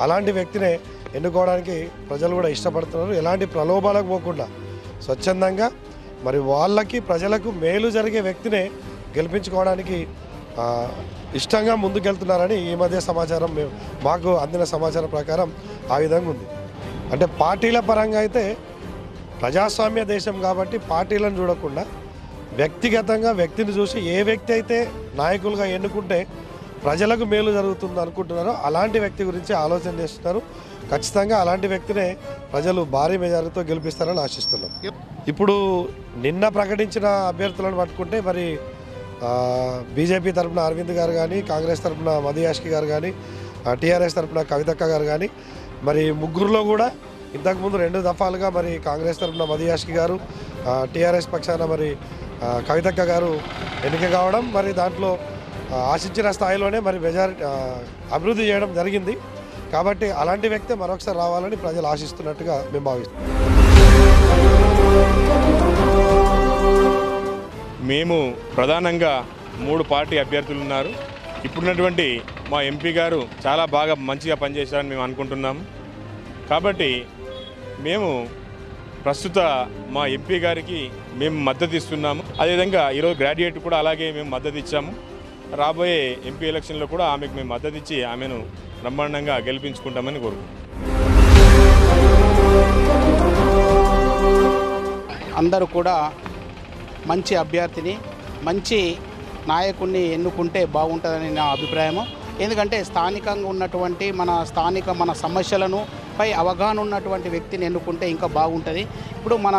అలాంటి వ్యక్తినే ఎన్నుకోవడానికి ప్రజలు కూడా ఇష్టపడుతున్నారు. ఎలాంటి ప్రలోభాలకు పోకుండా స్వచ్ఛందంగా మరి వాళ్ళకి ప్రజలకు మేలు జరిగే వ్యక్తినే గెలిపించుకోవడానికి ఇష్టంగా ముందుకెళ్తున్నారని ఈ మధ్య సమాచారం మాకు అందిన సమాచారం ప్రకారం ఆ విధంగా ఉంది. అంటే పార్టీల పరంగా అయితే ప్రజాస్వామ్య దేశం కాబట్టి పార్టీలను చూడకుండా వ్యక్తిగతంగా వ్యక్తిని చూసి ఏ వ్యక్తి అయితే నాయకులుగా ఎన్నుకుంటే ప్రజలకు మేలు జరుగుతుంది అనుకుంటున్నారో అలాంటి వ్యక్తి గురించి ఆలోచన చేస్తున్నారు. ఖచ్చితంగా అలాంటి వ్యక్తినే ప్రజలు భారీ మెజారిటీతో గెలిపిస్తారని ఆశిస్తున్నాం. ఇప్పుడు నిన్న ప్రకటించిన అభ్యర్థులను పట్టుకుంటే మరి బీజేపీ తరఫున అరవింద్ గారు కానీ, కాంగ్రెస్ తరఫున మధు యాష్కి గారు కానీ, టీఆర్ఎస్ తరఫున కవితక్క గారు కానీ, మరి ముగ్గురులో కూడా ఇంతకుముందు 2 దఫాలుగా మరి కాంగ్రెస్ తరఫున మధు యాష్కి గారు, టీఆర్ఎస్ పక్షాన మరి కవితక్క గారు ఎన్నిక కావడం, మరి దాంట్లో ఆశించిన స్థాయిలోనే మరి మెజారిటీ అభివృద్ధి చేయడం జరిగింది. కాబట్టి అలాంటి వ్యక్తి మరొకసారి రావాలని ప్రజలు ఆశిస్తున్నట్టుగా మేము భావిస్తున్నాం. మేము ప్రధానంగా 3 పార్టీ అభ్యర్థులు ఉన్నారు. ఇప్పుడున్నటువంటి మా ఎంపీ గారు చాలా బాగా మంచిగా పనిచేశారని మేము అనుకుంటున్నాము. కాబట్టి మేము ప్రస్తుత మా ఎంపీ గారికి మేము మద్దతు ఇస్తున్నాము. అదేవిధంగా ఈరోజు గ్రాడ్యుయేట్ కూడా అలాగే మేము మద్దతు ఇచ్చాము. రాబోయే ఎంపీ ఎలక్షన్లో కూడా ఆమెకు మేము మద్దతు ఇచ్చి ఆమెను బ్రహ్మాండంగా గెలిపించుకుంటామని కోరుకుంటున్నాం. అందరూ కూడా మంచి అభ్యర్థిని, మంచి నాయకుడిని ఎన్నుకుంటే బాగుంటుందని నా అభిప్రాయము. ఎందుకంటే స్థానికంగా ఉన్నటువంటి మన సమస్యలను పై అవగాహన ఉన్నటువంటి వ్యక్తిని ఎన్నుకుంటే ఇంకా బాగుంటుంది. ఇప్పుడు మన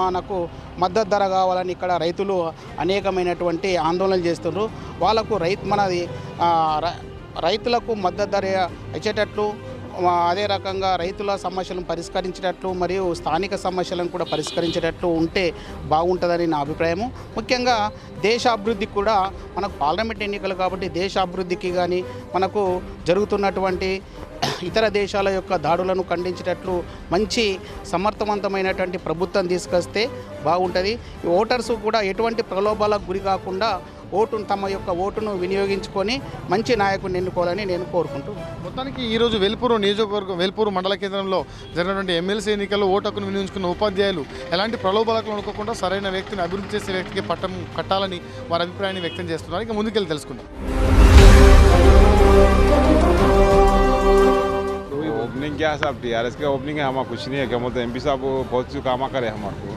మనకు మద్దతు ధర కావాలని ఇక్కడ రైతులు అనేకమైనటువంటి ఆందోళనలు చేస్తున్నారు. వాళ్ళకు రైతులకు మద్దతు ధర ఇచ్చేటట్లు, అదే రకంగా రైతుల సమస్యలను పరిష్కరించేటట్లు మరియు స్థానిక సమస్యలను కూడా పరిష్కరించేటట్లు ఉంటే బాగుంటుందని నా అభిప్రాయము. ముఖ్యంగా దేశ అభివృద్ధికి కూడా మనకు పార్లమెంట్ ఎన్నికలు కాబట్టి దేశ అభివృద్ధికి కానీ మనకు జరుగుతున్నటువంటి ఇతర దేశాల యొక్క దాడులను ఖండించేటట్లు మంచి సమర్థవంతమైనటువంటి ప్రభుత్వం తీసుకొస్తే బాగుంటుంది. ఓటర్స్ కూడా ఎటువంటి ప్రలోభాలకు గురి కాకుండా తమ యొక్క ఓటును వినియోగించుకొని మంచి నాయకుడిని ఎన్నుకోవాలని నేను కోరుకుంటున్నాను. మొత్తానికి ఈరోజు వెల్పూరు నియోజకవర్గం, వెల్పూరు మండల కేంద్రంలో జరిగినటువంటి ఎమ్మెల్సీ ఎన్నికల్లో ఓటు హక్కును వినియోగించుకున్న ఉపాధ్యాయులు ఎలాంటి ప్రలోభాలకు అనుకోకుండా సరైన వ్యక్తిని అభివృద్ధి చేసే వ్యక్తికి పట్టం కట్టాలని వారి అభిప్రాయాన్ని వ్యక్తం చేస్తున్నారు. ఇక ముందుకెళ్ళి తెలుసుకుందాం. ओपनिंग क्या है साहब, टीआरएस का ओपनिंग है, हमारा कुछ नहीं है। क्या बोलते हैं एमपी साहब बहुत सी काम करे हमारे को,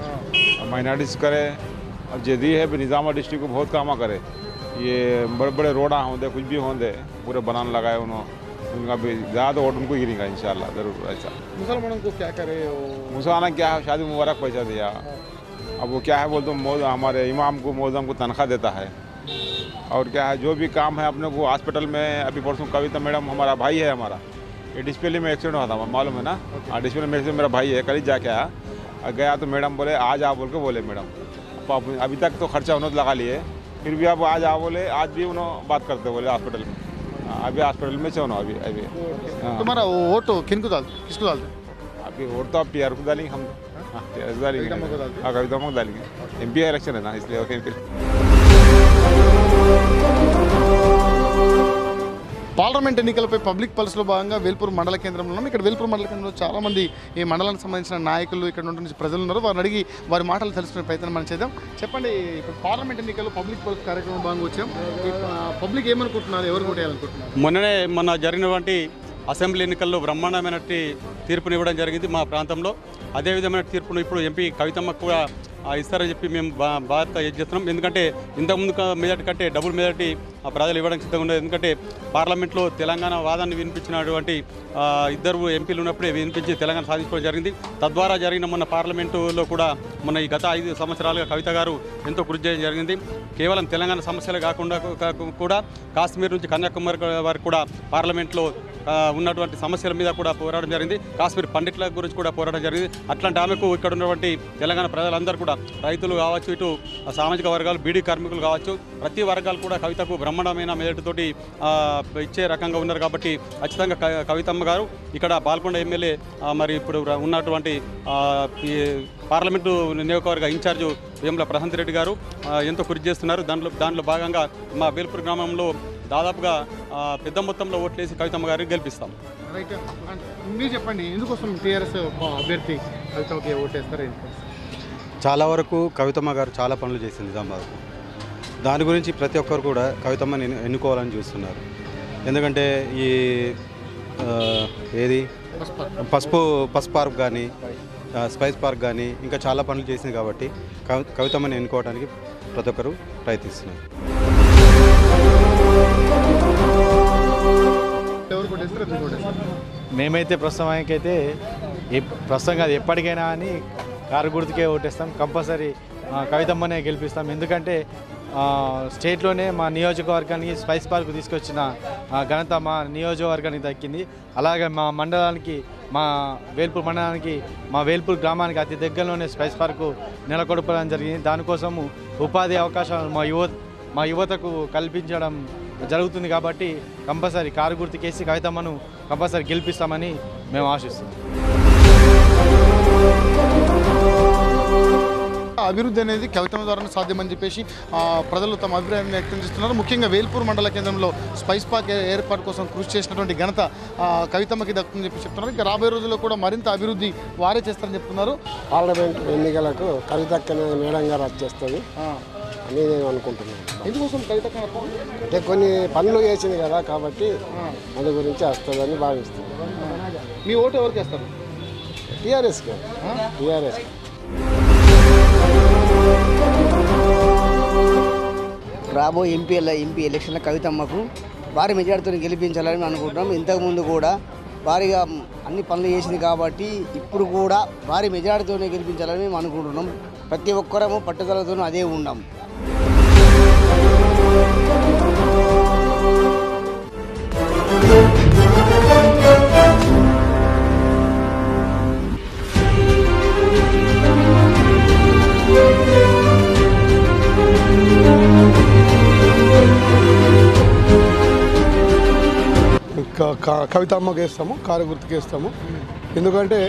माइनॉरिटीज करे और जदी है निज़ामा डिस्ट्रिक्ट को बहुत काम करे। ये बड़े बड़े रोड होंगे, कुछ भी होंगे पूरे बनाने लगाए उन्होंने, उनका भी ज़्यादा वोट उनको गिरेगा इंशाल्लाह ज़रूर ऐसा। मुसलमानों को क्या करे? मुसलमान क्या है, शादी मुबारक पैसा दिया, अब वो क्या है बोल तो हमारे इमाम को मौजम को तनख्वाह देता है, और क्या है जो भी काम है अपने को हॉस्पिटल में। अभी परसों कविता मैडम हमारा भाई है, हमारा ये डिस्प्ले में एक्सीडेंट हुआ था मालूम है ना, डिस्प्ले में से मेरा भाई है, कल ही जाके आया, गया तो मैडम बोले आज आ बोल के बोले मैडम, अभी तक तो खर्चा उन्होंने लगा लिए, फिर भी अब आज आ बोले, आज भी उन्होंने बात करते बोले हॉस्पिटल में, अभी हॉस्पिटल में से अभी अभी। तुम्हारा वोट किनको डालते, किसको डालते? अभी वोट तो आप टीआर को डालेंगे हम, टीआर डालेंगे, कविता को डालेंगे, MP इलेक्शन है ना इसलिए। పార్లమెంట్ ఎన్నికలపై పబ్లిక్ పల్స్లో భాగంగా వేల్పూర్ మండల కేంద్రంలో ఉన్నాం. ఇక్కడ వేల్పూర్ మండల కేంద్రంలో చాలామంది ఈ మండలానికి సంబంధించిన నాయకులు ఇక్కడ ఉన్న ప్రజలు ఉన్నారు. వారిని అడిగి వారి మాటలు తెలుసుకునే ప్రయత్నం మనం చేద్దాం. చెప్పండి, ఇప్పుడు పార్లమెంట్ ఎన్నికల్లో పబ్లిక్ పల్స్ కార్యక్రమం భాగంగా వచ్చాం. పబ్లిక్ ఏమనుకుంటున్నారు, ఎవరు కొట్టేయాలనుకుంటున్నారు? మొన్న జరిగినటువంటి అసెంబ్లీ ఎన్నికల్లో బ్రహ్మాండమైన తీర్పునివ్వడం జరిగింది మా ప్రాంతంలో. అదే విధమైన తీర్పును ఇప్పుడు ఎంపీ కవితమ్మకు కూడా ఇస్తారని చెప్పి మేము బాధ్యత చేస్తున్నాం. ఎందుకంటే ఇంతకుముందు మెజార్టీ కంటే డబుల్ మెజార్టీ ప్రజలు ఇవ్వడానికి సిద్ధంగా ఉండేది. ఎందుకంటే పార్లమెంట్లో తెలంగాణ వాదాన్ని వినిపించినటువంటి ఇద్దరు ఎంపీలు ఉన్నప్పుడే వినిపించి తెలంగాణ సాధించుకోవడం జరిగింది. తద్వారా జరిగిన మొన్న పార్లమెంటులో కూడా మొన్న ఈ గత 5 సంవత్సరాలుగా కవిత గారు ఎంతో కృషి చేయడం జరిగింది. కేవలం తెలంగాణ సమస్యలు కాకుండా కూడా కాశ్మీర్ నుంచి కన్యాకుమారి వరకు కూడా పార్లమెంట్లో ఉన్నటువంటి సమస్యల మీద కూడా పోరాటం జరిగింది. కాశ్మీర్ పండిట్ల గురించి కూడా పోరాటం జరిగింది. అట్లాంటి ఆమెకు ఇక్కడ ఉన్నటువంటి తెలంగాణ ప్రజలందరూ కూడా రైతులు కావచ్చు, ఇటు సామాజిక వర్గాలు, బీడీ కార్మికులు కావచ్చు, ప్రతి వర్గాలు కూడా కవితకు బ్రహ్మాండమైన మెజార్టీతోటి ఇచ్చే రకంగా ఉన్నారు. కాబట్టి ఖచ్చితంగా కవితమ్మ గారు ఇక్కడ బాల్కొండ ఎమ్మెల్యే మరి ఇప్పుడు ఉన్నటువంటి పార్లమెంటు నియోజకవర్గ ఇన్ఛార్జు వేముల ప్రశాంత్ రెడ్డి గారు ఎంతో కృషి చేస్తున్నారు. దాంట్లో భాగంగా మా వేల్పూర్ గ్రామంలో దాదాపుగా పెద్ద మొత్తంలో ఓట్లేసి కవితమ్మ గారిని గెలిపిస్తాం. మీరు చెప్పండి, ఎందుకోసం టీఆర్ఎస్ అభ్యర్థి కవితమ్మకి ఓటేస్తారు? చాలా వరకు కవితమ్మ గారు చాలా పనులు చేసింది నిజామాబాద్కు. దాని గురించి ప్రతి ఒక్కరు కూడా కవితమ్మని ఎన్నుకోవాలని చూస్తున్నారు. ఎందుకంటే ఈ ఏది పసుపు పార్క్ కానీ, స్పైస్ పార్క్ కానీ ఇంకా చాలా పనులు చేసింది కాబట్టి కవితమ్మని ఎన్నుకోవడానికి ప్రతి ఒక్కరు ప్రయత్నిస్తున్నారు. మేమైతే ప్రస్తుతానికైతే ప్రస్తుతం కాదు ఎప్పటికైనా అని కారు గుర్తుకే ఓటేస్తాం. కంపల్సరీ కవితమ్మనే గెలిపిస్తాం. ఎందుకంటే స్టేట్లోనే మా నియోజకవర్గానికి స్పైస్ పార్క్ తీసుకొచ్చిన ఘనత మా నియోజకవర్గానికి దక్కింది. అలాగే మా మండలానికి, మా వేల్పూర్ మండలానికి, మా వేల్పూర్ గ్రామానికి అతి దగ్గరలోనే స్పైస్ పార్కు నెలకొల్పడం జరిగింది. దానికోసము ఉపాధి అవకాశాలు మా యువతకు కల్పించడం జరుగుతుంది. కాబట్టి కంపల్సరీ కారు గుర్తుకేసి కవితమ్మను కంపల్సరీ గెలిపిస్తామని మేము ఆశిస్తున్నాం. అభివృద్ధి అనేది కవితమ్మ ద్వారానే సాధ్యమని చెప్పేసి ప్రజలు తమ అభిప్రాయాన్ని వ్యక్తం చేస్తున్నారు. ముఖ్యంగా వేల్పూర్ మండల కేంద్రంలో స్పైస్ పార్క్ ఏర్పాటు కోసం కృషి చేసినటువంటి ఘనత కవితమ్మకి దక్కుతుందని చెప్పి చెప్తున్నారు. ఇంకా రాబోయే రోజుల్లో కూడా మరింత అభివృద్ధి వారే చేస్తారని చెప్తున్నారు. పార్లమెంట్ ఎన్నికలకు కవితక్క మేడం గారు వచ్చేస్తుంది అని నేను అనుకుంటున్నాను. ఎందుకోసం కవితక్క అంటే కొన్ని పనులు చేసింది కదా, కాబట్టి దాని గురించి వస్తుందని భావిస్తున్నాను. మీ ఓటు ఎవరికి వేస్తారు? టీఆర్ఎస్కి. టీఆర్ఎస్ రాబోయే ఎంపీ ఎలక్షన్ల కవితమ్మకు భారీ మెజార్టీతో గెలిపించాలని అనుకుంటున్నాం. ఇంతకుముందు కూడా భారీగా అన్ని పనులు చేసింది కాబట్టి ఇప్పుడు కూడా భారీ మెజార్టీతోనే గెలిపించాలని మేము అనుకుంటున్నాం. ప్రతి ఒక్కరము పట్టుదలతోనూ అదే ఉన్నాం. కవితమ్మకి వేస్తాము, కారు గుర్తుకు వేస్తాము. ఎందుకంటే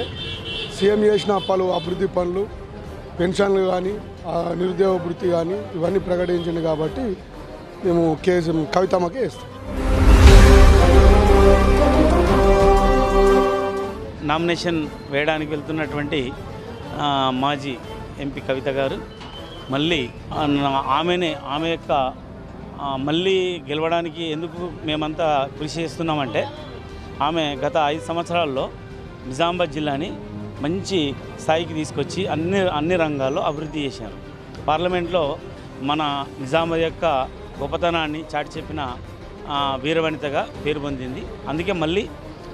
సీఎం చేసిన పలు అభివృద్ధి పనులు, పెన్షన్లు కానీ, నిరుద్యోగ వృత్తి కానీ ఇవన్నీ ప్రకటించింది కాబట్టి మేము కవితమ్మకి వేస్తాం. నామినేషన్ వేయడానికి వెళ్తున్నటువంటి మాజీ ఎంపీ కవిత గారు మళ్ళీ ఆమె యొక్క మళ్ళీ గెలవడానికి ఎందుకు మేమంతా కృషి చేస్తున్నామంటే ఆమె గత 5 సంవత్సరాల్లో నిజామాబాద్ జిల్లాని మంచి స్థాయికి తీసుకొచ్చి అన్ని రంగాల్లో అభివృద్ధి చేశారు. పార్లమెంట్లో మన నిజామాబాద్ యొక్క గొప్పతనాన్ని చాటి చెప్పిన వీరవనితగా పేరు పొందింది. అందుకే మళ్ళీ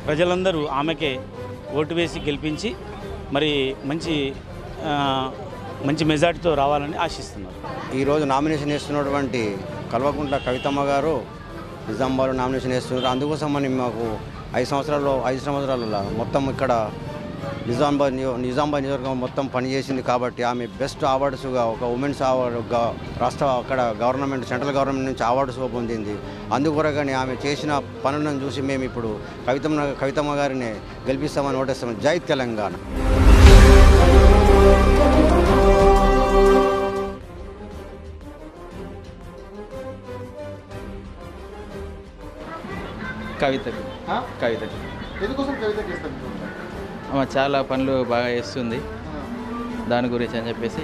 ప్రజలందరూ ఆమెకే ఓటు వేసి గెలిపించి మరి మంచి మెజార్టీతో రావాలని ఆశిస్తున్నారు. ఈరోజు నామినేషన్ వేస్తున్నటువంటి కల్వకుంట్ల కవితమ్మ గారు నిజామాబాద్లో నామినేషన్ వేస్తున్నారు. అందుకోసమని మాకు 5 సంవత్సరాలలో మొత్తం ఇక్కడ నిజామాబాద్ నియోజకవర్గం మొత్తం పనిచేసింది కాబట్టి ఆమె బెస్ట్ అవార్డ్స్గా ఒక ఉమెన్స్ అవార్డుగా అక్కడ గవర్నమెంట్ సెంట్రల్ గవర్నమెంట్ నుంచి అవార్డ్స్ పొందింది. అందుకొరగానే ఆమె చేసిన పనులను చూసి మేము ఇప్పుడు కవితమ్మ గారిని గెలిపిస్తామని ఓటేస్తాం. జై తెలంగాణ. కవితకి ఎందుకోసం కవితకి ఇస్తాను? ఆమె చాలా పనులు బాగా చేస్తుంది, దాని గురించి అని చెప్పేసి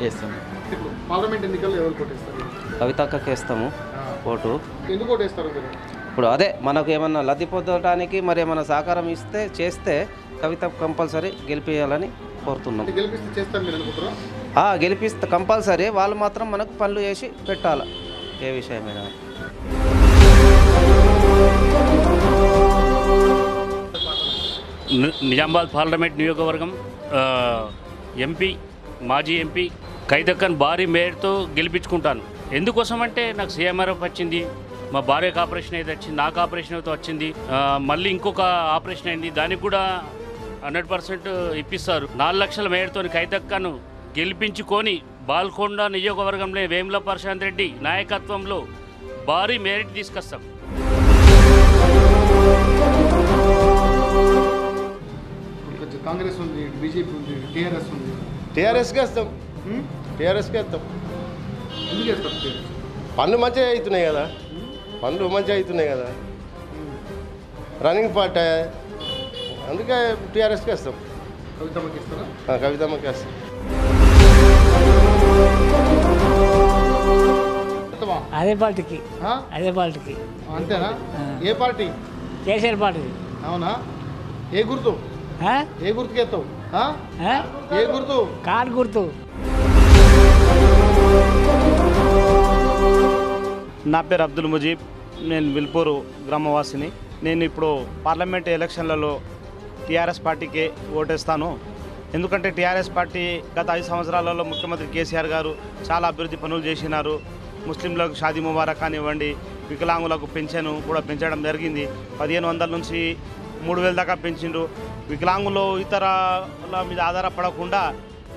చేస్తుంది. ఇప్పుడు పార్లమెంట్ ఎన్నికల్లో ఎవరు కొట్టేస్తారు? కవితక్కకి వేస్తాము ఓటు. ఎందుకు కొట్టేస్తారు మీరు? ఇప్పుడు అదే మనకు ఏమన్నా లబ్ధి పొందడానికి మరి ఏమన్నా సహకారం చేస్తే కవిత కంపల్సరీ గెలిపించాలని కోరుతున్నాం. గెలిపిస్తే చేస్తారు మీరు అనుకుంటారా? గెలిపిస్తే కంపల్సరీ వాళ్ళు మాత్రం మనకు పనులు చేసి పెట్టాలి ఏ విషయమైనా. నిజామాబాద్ పార్లమెంట్ నియోజకవర్గం మాజీ ఎంపీ కవితక్కను భారీ మేయర్తో గెలిపించుకుంటాను. ఎందుకోసం అంటే నాకు సీఎంఆర్ఎఫ్ వచ్చింది, మా భార్యకు ఆపరేషన్ అయితే వచ్చింది, నాకు ఆపరేషన్ అయితే వచ్చింది, మళ్ళీ ఇంకొక ఆపరేషన్ అయింది, దానికి కూడా 100% ఇప్పిస్తారు. 4 లక్షల మేయర్తో కవితక్కను గెలిపించుకొని బాల్కొండ నియోజకవర్గంలో వేముల ప్రశాంత్ రెడ్డి నాయకత్వంలో భారీ మేయర్ తీసుకొస్తాం. కాంగ్రెస్ ఉంది, బీజేపీ ఉంది, టీఆర్ఎస్ ఉంది. టీఆర్ఎస్కి వేస్తాం. టీఆర్ఎస్కి వేస్తాం. ఎందుకు వేస్తాం? పనులు మంచిగా అవుతున్నాయి కదా, రన్నింగ్ పార్టీ, అందుకే టీఆర్ఎస్కి వేస్తాం. కవితమ్మకి ఇస్తారా? కవితమ్మకి వేస్తాం. అదే పార్టీకి. అంతేనా? ఏ పార్టీ? కేసీఆర్ పార్టీ. అవునా? ఏ గుర్తు? ఏ గుర్తుకి ఎత్తావు? ఏ గుర్తు? కార్ గుర్తు. నా పేరు అబ్దుల్ ముజీబ్, నేను విల్పూరు గ్రామవాసిని. నేను ఇప్పుడు పార్లమెంట్ ఎలక్షన్లలో టీఆర్ఎస్ పార్టీకే ఓటేస్తాను. ఎందుకంటే టీఆర్ఎస్ పార్టీ గత 5 సంవత్సరాలలో ముఖ్యమంత్రి కేసీఆర్ గారు చాలా అభివృద్ధి పనులు చేసినారు. ముస్లింలకు షాదీ ముబారక్ కానివ్వండి, వికలాంగులకు పెన్షన్ కూడా పెంచడం జరిగింది. 1500 నుంచి 3000 దాకా పెంచిండ్రు. వికలాంగులు ఇతరుల మీద ఆధారపడకుండా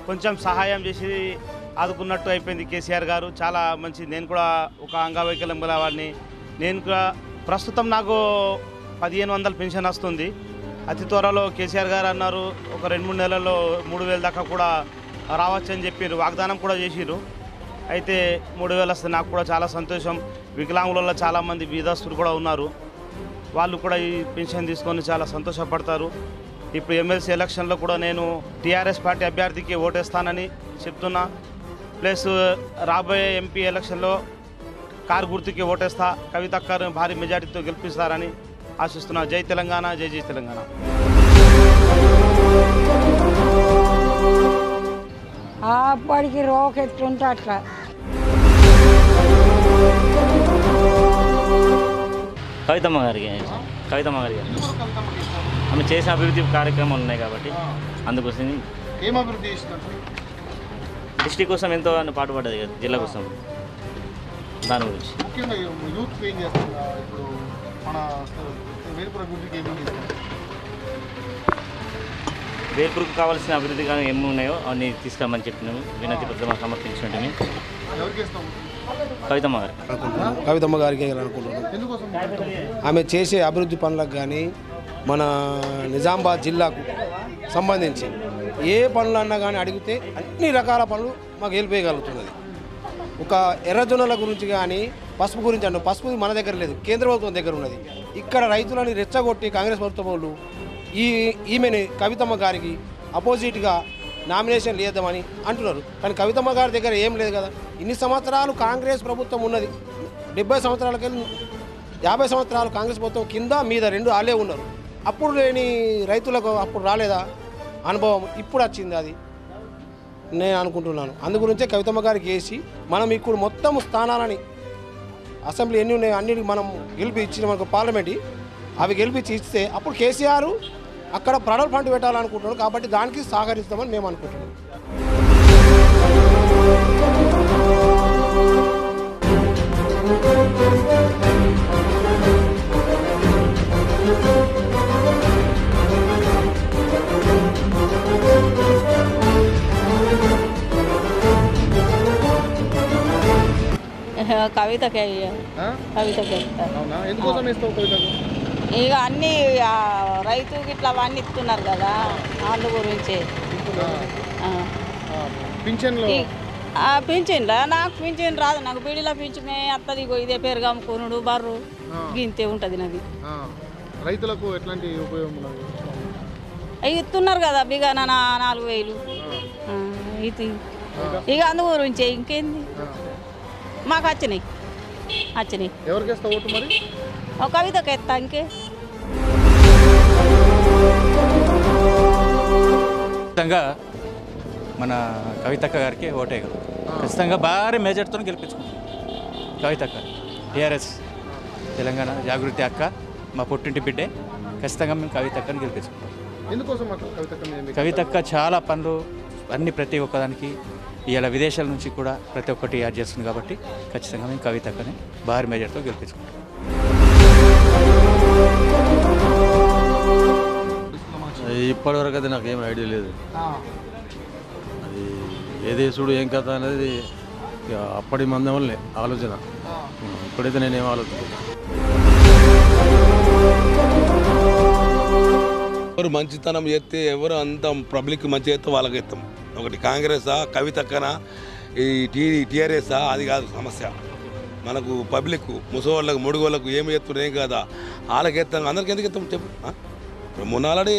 కొంచెం సహాయం చేసి ఆదుకున్నట్టు అయిపోయింది కేసీఆర్ గారు. చాలా మంచిది. నేను కూడా ఒక అంగవైకల్యం గల వాడిని. నేను కూడా ప్రస్తుతం నాకు 1500 పెన్షన్ వస్తుంది. అతి త్వరలో కేసీఆర్ గారు అన్నారు ఒక 2-3 నెలల్లో 3000 దాకా కూడా రావచ్చని చెప్పారు, వాగ్దానం కూడా చేసిరు. అయితే 3000 వస్తే నాకు కూడా చాలా సంతోషం. వికలాంగులలో చాలామంది బీదస్తులు కూడా ఉన్నారు, వాళ్ళు కూడా ఈ పెన్షన్ తీసుకొని చాలా సంతోషపడతారు. ఇప్పుడు ఎమ్మెల్సీ ఎలక్షన్లో కూడా నేను టీఆర్ఎస్ పార్టీ అభ్యర్థికి ఓటేస్తానని చెప్తున్నా. ప్లస్ రాబోయే ఎంపీ ఎలక్షన్లో కారు గుర్తుకి ఓటేస్తా. కవితక్కను భారీ మెజార్టీతో గెలిపిస్తారని ఆశిస్తున్నా. జై తెలంగాణ, జై జై తెలంగాణ. అప్పటికి రోక్ ఎట్లుంటే అట్లా. కవితమ్మ గారికి ఆమె చేసిన అభివృద్ధి కార్యక్రమాలు ఉన్నాయి కాబట్టి అందుకోసం. ఏం అభివృద్ధి చేసినట్టు? డిస్ట్రిక్ట్ కోసం ఎంతో పాటుపడ్డది కదా, జిల్లా కోసం, దాని గురించి. ముఖ్యంగా యూత్ ఏం చేస్తున్నా ఇప్పుడు మన వేలుపుర అభివృద్ధికి ఏమేమి చేస్తున్నారు? వేలుపురకు కావాల్సిన అభివృద్ధి కానీ ఏమి ఉన్నాయో అన్ని తీసుకురామని చెప్పినాము. వినతి పత్రం సమర్పించినట్టు కవితమ్మ గారికి అనుకుంటున్నాను. ఆమె చేసే అభివృద్ధి పనులకు కానీ మన నిజామాబాద్ జిల్లాకు సంబంధించి ఏ పనులు అన్నా కానీ అడిగితే అన్ని రకాల పనులు మాకు వెళ్ళిపోయగలుగుతున్నది. ఒక ఎర్రజొన్నల గురించి కానీ పసుపు గురించి అన్న పసుపు మన దగ్గర లేదు, కేంద్ర ప్రభుత్వం దగ్గర ఉన్నది. ఇక్కడ రైతులని రెచ్చగొట్టి కాంగ్రెస్ ప్రభుత్వం వాళ్ళు ఈమెని కవితమ్మ గారికి అపోజిట్గా నామినేషన్ లేద్దామని అంటున్నారు. కానీ కవితమ్మ గారి దగ్గర ఏం లేదు కదా. ఇన్ని సంవత్సరాలు కాంగ్రెస్ ప్రభుత్వం ఉన్నది, 70 సంవత్సరాలకి 50 సంవత్సరాలు కాంగ్రెస్ ప్రభుత్వం కింద మీద 2 వాళ్ళే ఉన్నారు. అప్పుడు లేని రైతులకు అప్పుడు రాలేదా అనుభవం, ఇప్పుడు వచ్చింది అది నేను అనుకుంటున్నాను. అందుగురించే కవితమ్మ గారికి వేసి మనం ఇప్పుడు మొత్తం స్థానాలని అసెంబ్లీ ఎన్ని ఉన్నాయో అన్నిటికి మనం గెలిపించిన మనకు పార్లమెంట్ అవి గెలిపించి ఇస్తే అప్పుడు కేసీఆర్ అక్కడ ప్రణల్ ఫండ్ పెట్టాలనుకుంటున్నాడు కాబట్టి దానికి సహకరిస్తామని మేము అనుకుంటున్నాం. కవితకే కవితకే ఎందుకోసం ఇస్తావు కవితకు? ఇక అన్ని రైతు గిట్లా అవన్నీ ఇస్తున్నారు కదా అందు గురించి. పింఛన్లు పింఛన్లా నాకు పింఛన్ రాదు, నాకు బీడీలో పింఛనే వస్తుంది. ఇదే పెరుగు అమ్ముకునుడు బర్రు గింతే ఉంటుంది నాది. రైతులకు ఎట్లాంటి ఉపయోగం అవి ఇస్తున్నారు కదా బిగా 4000 ఇది. ఇక అందు గురించి ఇంకేంది మాకు వచ్చినాయి. ఎవరికి వేస్తావు ఓటు మరి? కవితకి ఎత్తా ఇంకే. ఖచ్చితంగా మన కవితక్క గారికి ఓటేయగలం. ఖచ్చితంగా భారీ మెజార్టీతో గెలిపించుకుంటాం కవితక్క. టీఆర్ఎస్ తెలంగాణ జాగృతి అక్క మా పుట్టింటి బిడ్డే. ఖచ్చితంగా మేము కవితక్కని గెలిపించుకుంటాం. ఎందుకోసం కవితక్క చాలా పనులు అన్ని ప్రతి ఒక్కదానికి ఇవాళ విదేశాల నుంచి కూడా ప్రతి ఒక్కటి యాడ్ చేస్తుంది కాబట్టి ఖచ్చితంగా మేము కవితక్కని భారీ మెజార్టీతో గెలిపించుకుంటాం. ఇప్పటివరకు అయితే నాకు ఏం ఐడియా లేదు. అది ఏ దేశుడు ఏం కథ అనేది అప్పటి మందం వల్లే ఆలోచన. ఇప్పుడైతే నేనేం ఆలోచించలేదు. ఎవరు మంచితనం చేస్తే ఎవరు అంత పబ్లిక్ మంచి చేస్తే వాళ్ళకి ఇస్తాం. ఒకటి కాంగ్రెసా కవితక్కనా ఈ టీఆర్ఎస్ఆ అది కాదు సమస్య. మనకు పబ్లిక్ ముసవాళ్ళకు ముడుగోళ్ళకు ఏమి చేస్తున్నారు ఏం కదా వాళ్ళకి ఎత్తాం. అందరికి ఎందుకు ఎత్తాం చెప్పు. ఇప్పుడు మొన్నాళ్ళని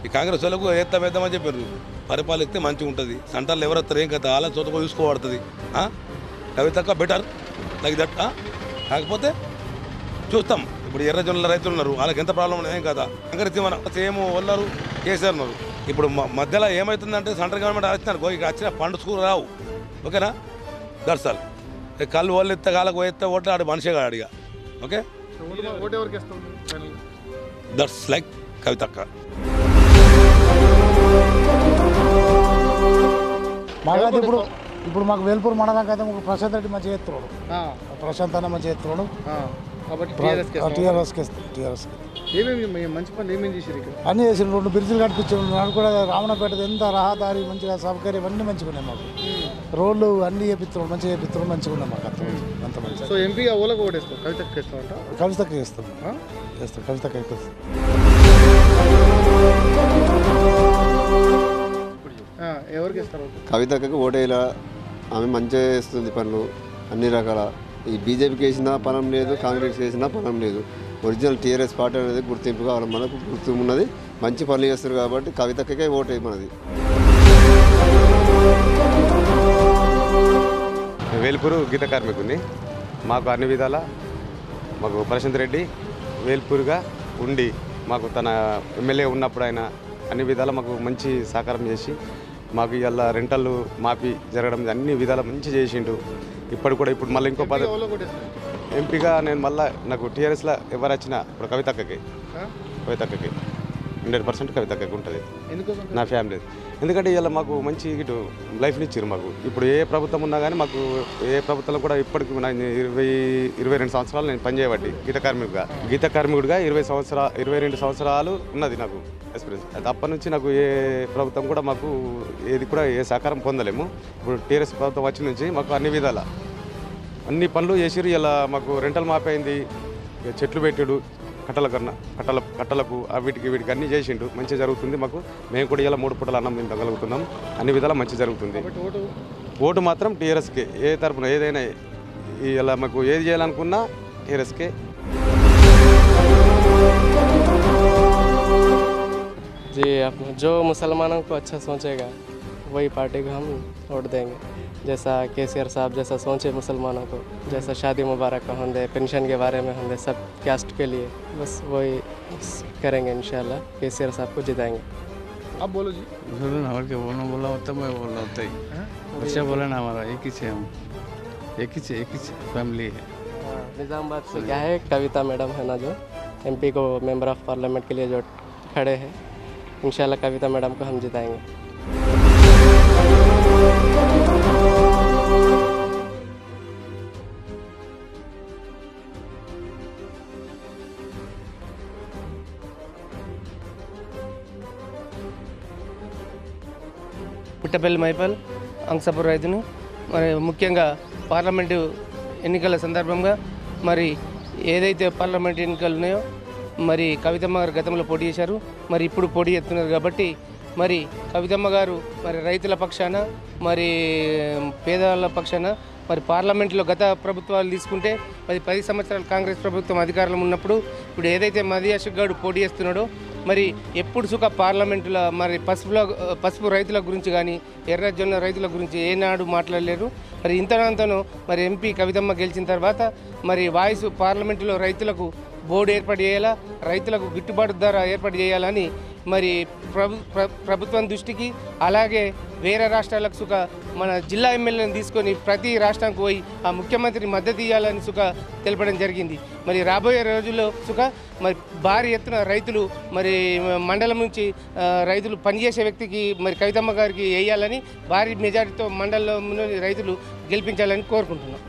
ఈ కాంగ్రెస్ వాళ్ళకు వేద్దామని చెప్పారు. పరిపాలిస్తే మంచిగా ఉంటుంది. సెంటర్లు ఎవరు వస్తారు ఏం కదా వాళ్ళని చోటుకు చూసుకోబడుతుంది. కవితక్క బెటర్ లైక్ దట్. కాకపోతే చూస్తాం. ఇప్పుడు ఎర్ర జొన్నల రైతులు ఉన్నారు, వాళ్ళకి ఎంత ప్రాబ్లం ఏం కదా. కాంగ్రెస్ మన సేమ్ ఉన్నారు, కేసీఆర్ ఉన్నారు. ఇప్పుడు మధ్యలో ఏమవుతుందంటే సెంట్రల్ గవర్నమెంట్ వచ్చినారు ఇక వచ్చిన ఫండ్స్ కూడా రావు. ఓకేనా దర్శల్ కళ్ళు వాళ్ళు ఎత్తే కాళ్ళకు పోయితే ఓట్లు ఆడు మనిషే కాడు ఇక. ఓకే దట్స్ లైక్ కవితక్క. మాకైతే ఇప్పుడు మాకు వేల్పూర్ మండలానికి అయితే మాకు ప్రశాంత్ రెడ్డి మంచిగా ఎత్తున్నాడు. ప్రశాంత్ అన్న మంచిగా ఎత్తున్నాడు కాబట్టి టీఆర్ఎస్కి మంచి పని ఏమేమి చేసారు ఇక్కడ? అన్నీ చేసిన 2 బ్రిడ్జిలు కట్టించారు. నాకు కూడా రావణపేట ఎంత రహదారి మంచిగా సౌకర్యం అన్నీ మంచిగా ఉన్నాయి. మాకు రోడ్లు అన్నీ చేపిస్తున్నాడు, మంచిగా చేపిస్తున్నాడు, మంచిగా ఉన్నాయి మాకు అంత మంచిగా. సో ఎంపీగా ఓలకు ఓటేస్తాం, కవితకి ఇస్తామంట? కవితకి చేస్తాం కవితకి అయిపోతుంది. ఎవరికి ఇస్తారు? కవితకి ఓటేలా ఆమె మంచిగా చేస్తుంది పనులు అన్ని రకాల. ఈ బీజేపీకి వేసిన పనం లేదు, కాంగ్రెస్కి వేసిన పనం లేదు. ఒరిజినల్ టీఆర్ఎస్ పార్టీ అనేది గుర్తింపు కావాలి, మనకు గుర్తింపు ఉన్నది. మంచి పనులు చేస్తారు కాబట్టి కవితకే ఓటే మనది. వేల్పూరు గీత కార్మికుని మాకు అన్ని విధాల మాకు ప్రశాంత్ రెడ్డి వేల్పూరుగా ఉండి మాకు తన ఎమ్మెల్యే ఉన్నప్పుడు ఆయన అన్ని విధాల మాకు మంచి సహకారం చేసి మాకు ఇవాళ రెంటల్ మాఫీ జరగడం అన్ని విధాల మంచి చేసిండు. ఇప్పుడు మళ్ళీ ఇంకో ఎంపీగా నేను మళ్ళీ నాకు టీఆర్ఎస్లో ఎవరు వచ్చినా ఇప్పుడు కవితక్కకి 100% కవితక్కకి ఉంటుంది నా ఫ్యామిలీ. ఎందుకంటే ఇవాళ మాకు మంచి ఇటు లైఫ్ని ఇచ్చారు మాకు. ఇప్పుడు ఏ ప్రభుత్వం ఉన్నా కానీ మాకు ఏ ప్రభుత్వంలో కూడా ఇప్పటికి 22 సంవత్సరాలు నేను పనిచేయబట్టి గీత కార్మికుడిగా 22 సంవత్సరాలు ఉన్నది నాకు ఎక్స్పీరియన్స్. అది అప్పటి నుంచి నాకు ఏ ప్రభుత్వం కూడా మాకు ఏది కూడా ఏ సహకారం పొందలేము. ఇప్పుడు టీఆర్ఎస్ ప్రభుత్వం వచ్చిన నుంచి మాకు అన్ని విధాల అన్ని పనులు చేసిరు. ఇలా మాకు రెంటల్ మాఫీ అయింది, చెట్లు పెట్టాడు, కట్టలకు వీటికి అన్నీ చేసిండు. మంచిగా జరుగుతుంది మాకు. మేము కూడా ఇలా 3 పూటలు అన్నం తినగలుగుతున్నాం. అన్ని విధాలా మంచి జరుగుతుంది. ఓటు మాత్రం టీఆర్ఎస్కే. ఏ తరపున ఏదైనా ఇలా మాకు ఏది చేయాలనుకున్నా టీఆర్ఎస్కే. जी जो मुसलमानों को अच्छा सोचेगा वही पार्टी को हम वोट देंगे. जैसा केसीआर साहब जैसा सोचे मुसलमानों को, जैसा शादी मुबारक का होंगे, पेंशन के बारे में होंगे, सब कास्ट के लिए बस वही करेंगे. इंशाल्लाह केसीआर साहब को जिताएंगे. आप बोलो जी. बोलो ना, और क्या बोलना बोला होता मैं बोलना होता ही. अच्छा बोला ना, हमारा एक ही से हम एक ही फैमिली है. निज़ामाबाद से क्या है, कविता मैडम है ना जो एमपी को मेंबर ऑफ पार्लियामेंट के लिए जो खड़े हैं, इंशाल्लाह कविता मैडम को हम जिताएंगे। పుట్టపల్లి మైపల్ అంకసాపూర్ రైతును మరి ముఖ్యంగా పార్లమెంటు ఎన్నికల సందర్భంగా మరి ఏదైతే పార్లమెంట్ ఎన్నికలు ఉన్నాయో మరి కవితమ్మ గారు గతంలో పోటీ చేశారు, మరి ఇప్పుడు పోటీ చేస్తున్నారు కాబట్టి మరి కవితమ్మ గారు మరి రైతుల పక్షాన మరి పేదవాళ్ళ పక్షాన మరి పార్లమెంట్లో గత ప్రభుత్వాలు తీసుకుంటే మరి 10 సంవత్సరాలు కాంగ్రెస్ ప్రభుత్వం అధికారంలో ఉన్నప్పుడు ఇప్పుడు ఏదైతే మది అశోక్ గౌడ్ పోటీ చేస్తున్నాడో మరి ఎప్పుడు సుఖ పార్లమెంటులో మరి పసుపు రైతుల గురించి కానీ ఎర్రజొన్న రైతుల గురించి ఏనాడు మాట్లాడలేరు. మరి ఇంతనంతను మరి ఎంపీ కవితమ్మ గెలిచిన తర్వాత మరి వాయిస్ పార్లమెంటులో రైతులకు బోర్డు ఏర్పాటు చేయాలా, రైతులకు గిట్టుబాటు ధర ఏర్పాటు చేయాలని మరి ప్రభుత్వం దృష్టికి అలాగే వేరే రాష్ట్రాలకు సుఖ మన జిల్లా ఎమ్మెల్యేలను తీసుకొని ప్రతి రాష్ట్రానికి పోయి ఆ ముఖ్యమంత్రిని మద్దతు ఇవ్వాలని సుఖ తెలపడం జరిగింది. మరి రాబోయే రోజుల్లో సుఖ మరి భారీ ఎత్తున రైతులు మరి మండలం నుంచి రైతులు పనిచేసే వ్యక్తికి మరి కవితమ్మ గారికి వేయాలని భారీ మెజారిటీతో మండలంలోని రైతులు గెలిపించాలని కోరుకుంటున్నాం.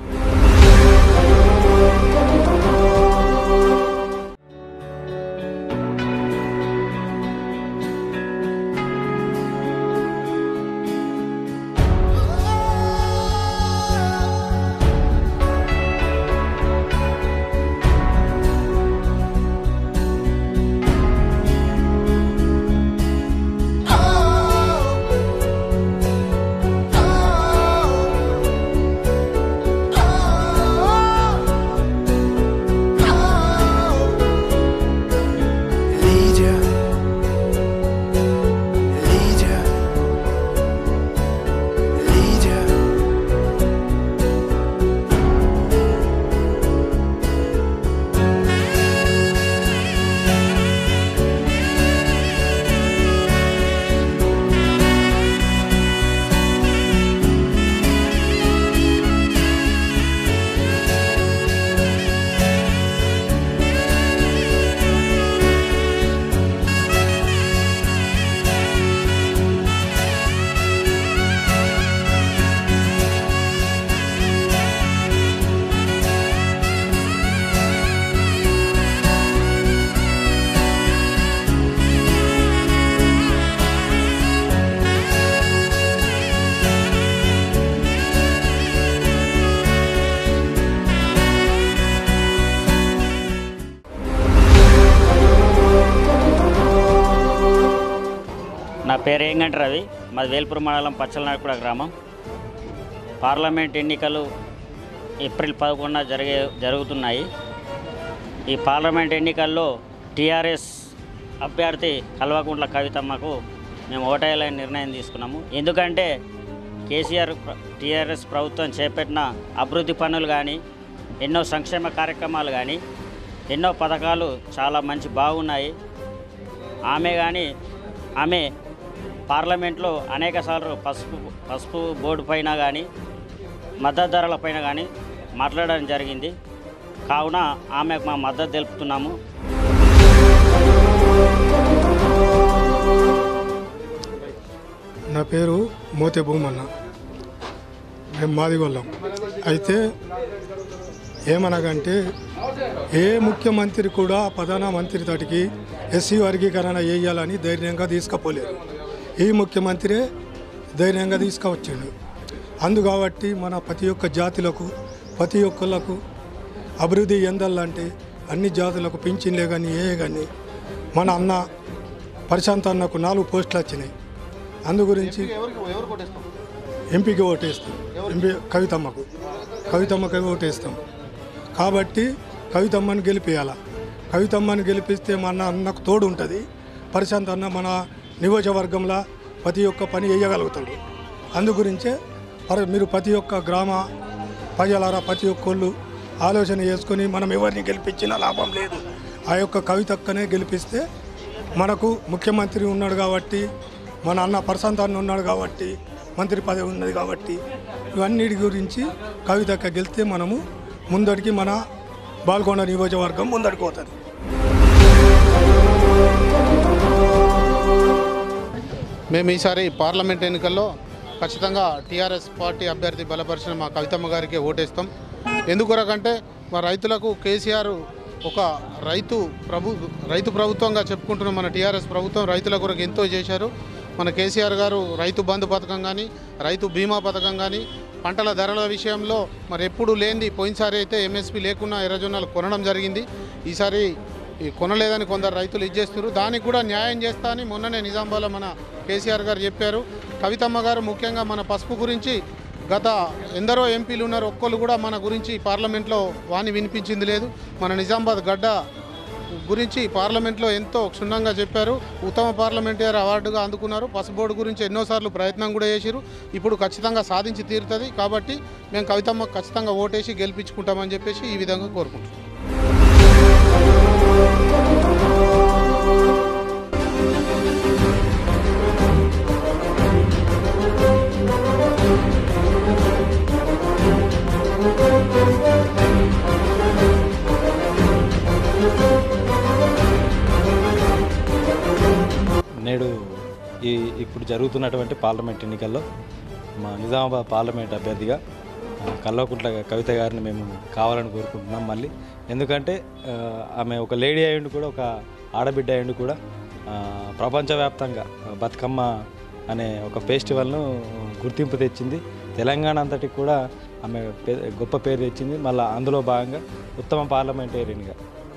నా పేరు ఏంగంటి రవి, మాది వేల్పూర్ మండలం పచ్చలనాయకుడ గ్రామం. పార్లమెంట్ ఎన్నికలు ఏప్రిల్ 11న జరుగుతున్నాయి. ఈ పార్లమెంట్ ఎన్నికల్లో టీఆర్ఎస్ అభ్యర్థి కల్వకుంట్ల కవితమ్మకు మేము ఓటేయాలని నిర్ణయం తీసుకున్నాము. ఎందుకంటే టీఆర్ఎస్ ప్రభుత్వం చేపట్టిన అభివృద్ధి పనులు కానీ, ఎన్నో సంక్షేమ కార్యక్రమాలు కానీ, ఎన్నో పథకాలు చాలా మంచి బాగున్నాయి. ఆమె పార్లమెంట్లో అనేకసార్లు పసుపు బోర్డు పైన కానీ మద్దతు ధరల పైన కానీ మాట్లాడడం జరిగింది. కావున ఆమెకు మా మద్దతు తెలుపుతున్నాము. నా పేరు మోతే భూమన్న, మేము మాదిగొల్లం. అయితే ఏమనగంటే ఏ ముఖ్యమంత్రి కూడా ప్రధానమంత్రి తటికి ఎస్సీ వర్గీకరణ వేయాలని ధైర్యంగా తీసుకుపోలేరు. ఈ ముఖ్యమంత్రి ధైర్యంగా తీసుకువచ్చాడు. అందుకాబట్టి మన ప్రతి ఒక్క జాతులకు ప్రతి ఒక్కళ్ళకు అభివృద్ధి ఎందాలంటే అన్ని జాతులకు పింఛన్లే కానీ కానీ మన అన్న ప్రశాంత్ అన్నకు 4 పోస్టులు వచ్చినాయి. అందు గురించి ఎంపీకి ఓటేస్తాం, ఎంపీ కవితమ్మకి ఓటేస్తాం. కాబట్టి కవితమ్మని గెలిపేయాల. కవితమ్మని గెలిపిస్తే మన అన్నకు తోడు ఉంటుంది. ప్రశాంత్ అన్న మన నియోజకవర్గంలో ప్రతి ఒక్క పని వేయగలుగుతాడు. అందుగురించే మీరు ప్రతి ఒక్క గ్రామ ప్రజలారా ప్రతి ఒక్కళ్ళు ఆలోచన చేసుకొని మనం ఎవరిని గెలిపించినా లాభం లేదు. ఆ యొక్క కవితక్కనే గెలిపిస్తే మనకు ముఖ్యమంత్రి ఉన్నాడు కాబట్టి, మన అన్న ప్రశాంత్ అన్న ఉన్నాడు కాబట్టి, మంత్రి పదవి ఉన్నది కాబట్టి, ఇవన్నిటి గురించి కవితక్క గెలిస్తే మనము ముందడికి మన బాల్కొండ నియోజకవర్గం ముందడుకు పోతుంది. మేము ఈసారి పార్లమెంట్ ఎన్నికల్లో ఖచ్చితంగా టీఆర్ఎస్ పార్టీ అభ్యర్థి బలపరిచిన మా కవితమ్మ గారికి ఓటేస్తాం. ఎందుకొరకంటే మా రైతులకు కేసీఆర్ ఒక రైతు ప్రభుత్వంగా చెప్పుకుంటున్న మన టీఆర్ఎస్ ప్రభుత్వం రైతుల కొరకు ఎంతో చేశారు. మన కేసీఆర్ గారు రైతు బంధు పథకం కానీ రైతు బీమా పథకం కానీ పంటల ధరల విషయంలో మరి ఎప్పుడు లేనిది పోయినసారి అయితే ఎంఎస్పీ లేకున్నా ఎర్రజొన్నలు కొనడం జరిగింది. ఈసారి కొనలేదని కొందరు రైతులు ఇచ్చేస్తున్నారు. దానికి కూడా న్యాయం చేస్తా అని మొన్ననే నిజామాబాద్లో మన కేసీఆర్ గారు చెప్పారు. కవితమ్మ గారు ముఖ్యంగా మన పసుపు గురించి గత ఎందరో ఎంపీలు ఉన్నారు, ఒక్కళ్ళు కూడా మన గురించి పార్లమెంట్లో వాణి వినిపించింది లేదు. మన నిజామాబాద్ గడ్డ గురించి పార్లమెంట్లో ఎంతో క్షుణ్ణంగా చెప్పారు. ఉత్తమ పార్లమెంటరీ అవార్డుగా అందుకున్నారు. పసుపు బోర్డు గురించి ఎన్నోసార్లు ప్రయత్నం కూడా చేశారు. ఇప్పుడు ఖచ్చితంగా సాధించి తీరుతుంది. కాబట్టి మేము కవితమ్మ ఖచ్చితంగా ఓటేసి గెలిపించుకుంటామని చెప్పేసి ఈ విధంగా కోరుకుంటున్నాం. నేడు ఇప్పుడు జరుగుతున్నటువంటి పార్లమెంట్ ఎన్నికల్లో మా నిజామాబాద్ పార్లమెంట్ అభ్యర్థిగా కల్వకుంట్ల కవిత గారిని మేము కావాలని కోరుకుంటున్నాం మళ్ళీ. ఎందుకంటే ఆమె ఒక లేడీ అయ్యిండు కూడా, ఒక ఆడబిడ్డ అయ్యిండు కూడా ప్రపంచవ్యాప్తంగా బతుకమ్మ అనే ఒక ఫెస్టివల్ను గుర్తింపు తెచ్చింది. తెలంగాణ అంతటికి కూడా ఆమె గొప్ప పేరు తెచ్చింది. మళ్ళీ అందులో భాగంగా ఉత్తమ పార్లమెంటేరియన్గా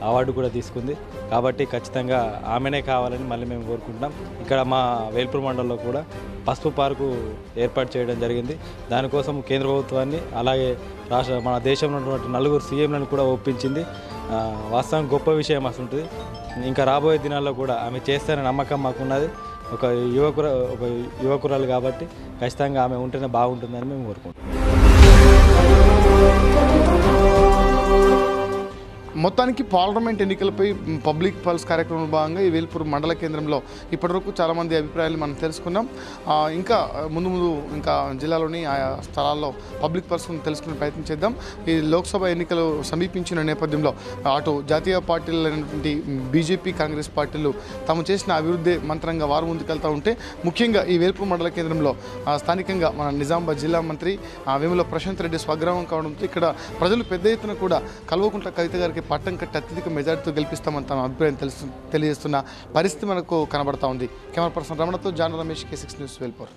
అవార్డు కూడా తీసుకుంది. కాబట్టి ఖచ్చితంగా ఆమెనే కావాలని మళ్ళీ మేము కోరుకుంటున్నాం. ఇక్కడ మా వేల్పూర్ మండలంలో కూడా పసుపు పార్కు ఏర్పాటు చేయడం జరిగింది. దానికోసం కేంద్ర ప్రభుత్వాన్ని అలాగే మన దేశంలో ఉన్నటువంటి 4 సీఎంలను కూడా ఒప్పించింది. వాస్తవం గొప్ప విషయం అసలు. ఇంకా రాబోయే దినాల్లో కూడా ఆమె చేస్తారనే నమ్మకం మాకున్నది. ఒక యువకురాలు కాబట్టి ఖచ్చితంగా ఆమె ఉంటేనే బాగుంటుందని మేము కోరుకుంటున్నాం. మొత్తానికి పార్లమెంట్ ఎన్నికలపై పబ్లిక్ పల్స్ కార్యక్రమంలో భాగంగా ఈ వేల్పూర్ మండల కేంద్రంలో ఇప్పటివరకు చాలామంది అభిప్రాయాలు మనం తెలుసుకున్నాం. ఇంకా ముందు ఇంకా జిల్లాలోని ఆయా స్థలాల్లో పబ్లిక్ పల్స్ తెలుసుకునే ప్రయత్నం చేద్దాం. ఈ లోక్సభ ఎన్నికలు సమీపించిన నేపథ్యంలో అటు జాతీయ పార్టీలైనటువంటి బీజేపీ, కాంగ్రెస్ పార్టీలు తాము చేసిన అభివృద్ధి మంత్రంగా వారు ముందుకెళ్తూ ఉంటే, ముఖ్యంగా ఈ వేల్పూర్ మండల కేంద్రంలో స్థానికంగా మన నిజామాబాద్ జిల్లా మంత్రి వేముల ప్రశాంత్ రెడ్డి స్వగ్రామం కావడంతో ఇక్కడ ప్రజలు పెద్ద ఎత్తున కూడా కల్వకుంట్ల కవిత గారికి పట్టం కట్టి అత్యధిక మెజార్టీతో గెలిపిస్తామని తమ అభిప్రాయం తెలియజేస్తున్న పరిస్థితి మనకు కనబడతా ఉంది. కెమెరా పర్సన్ రమణతో John Ramesh, K6 news, Velpur.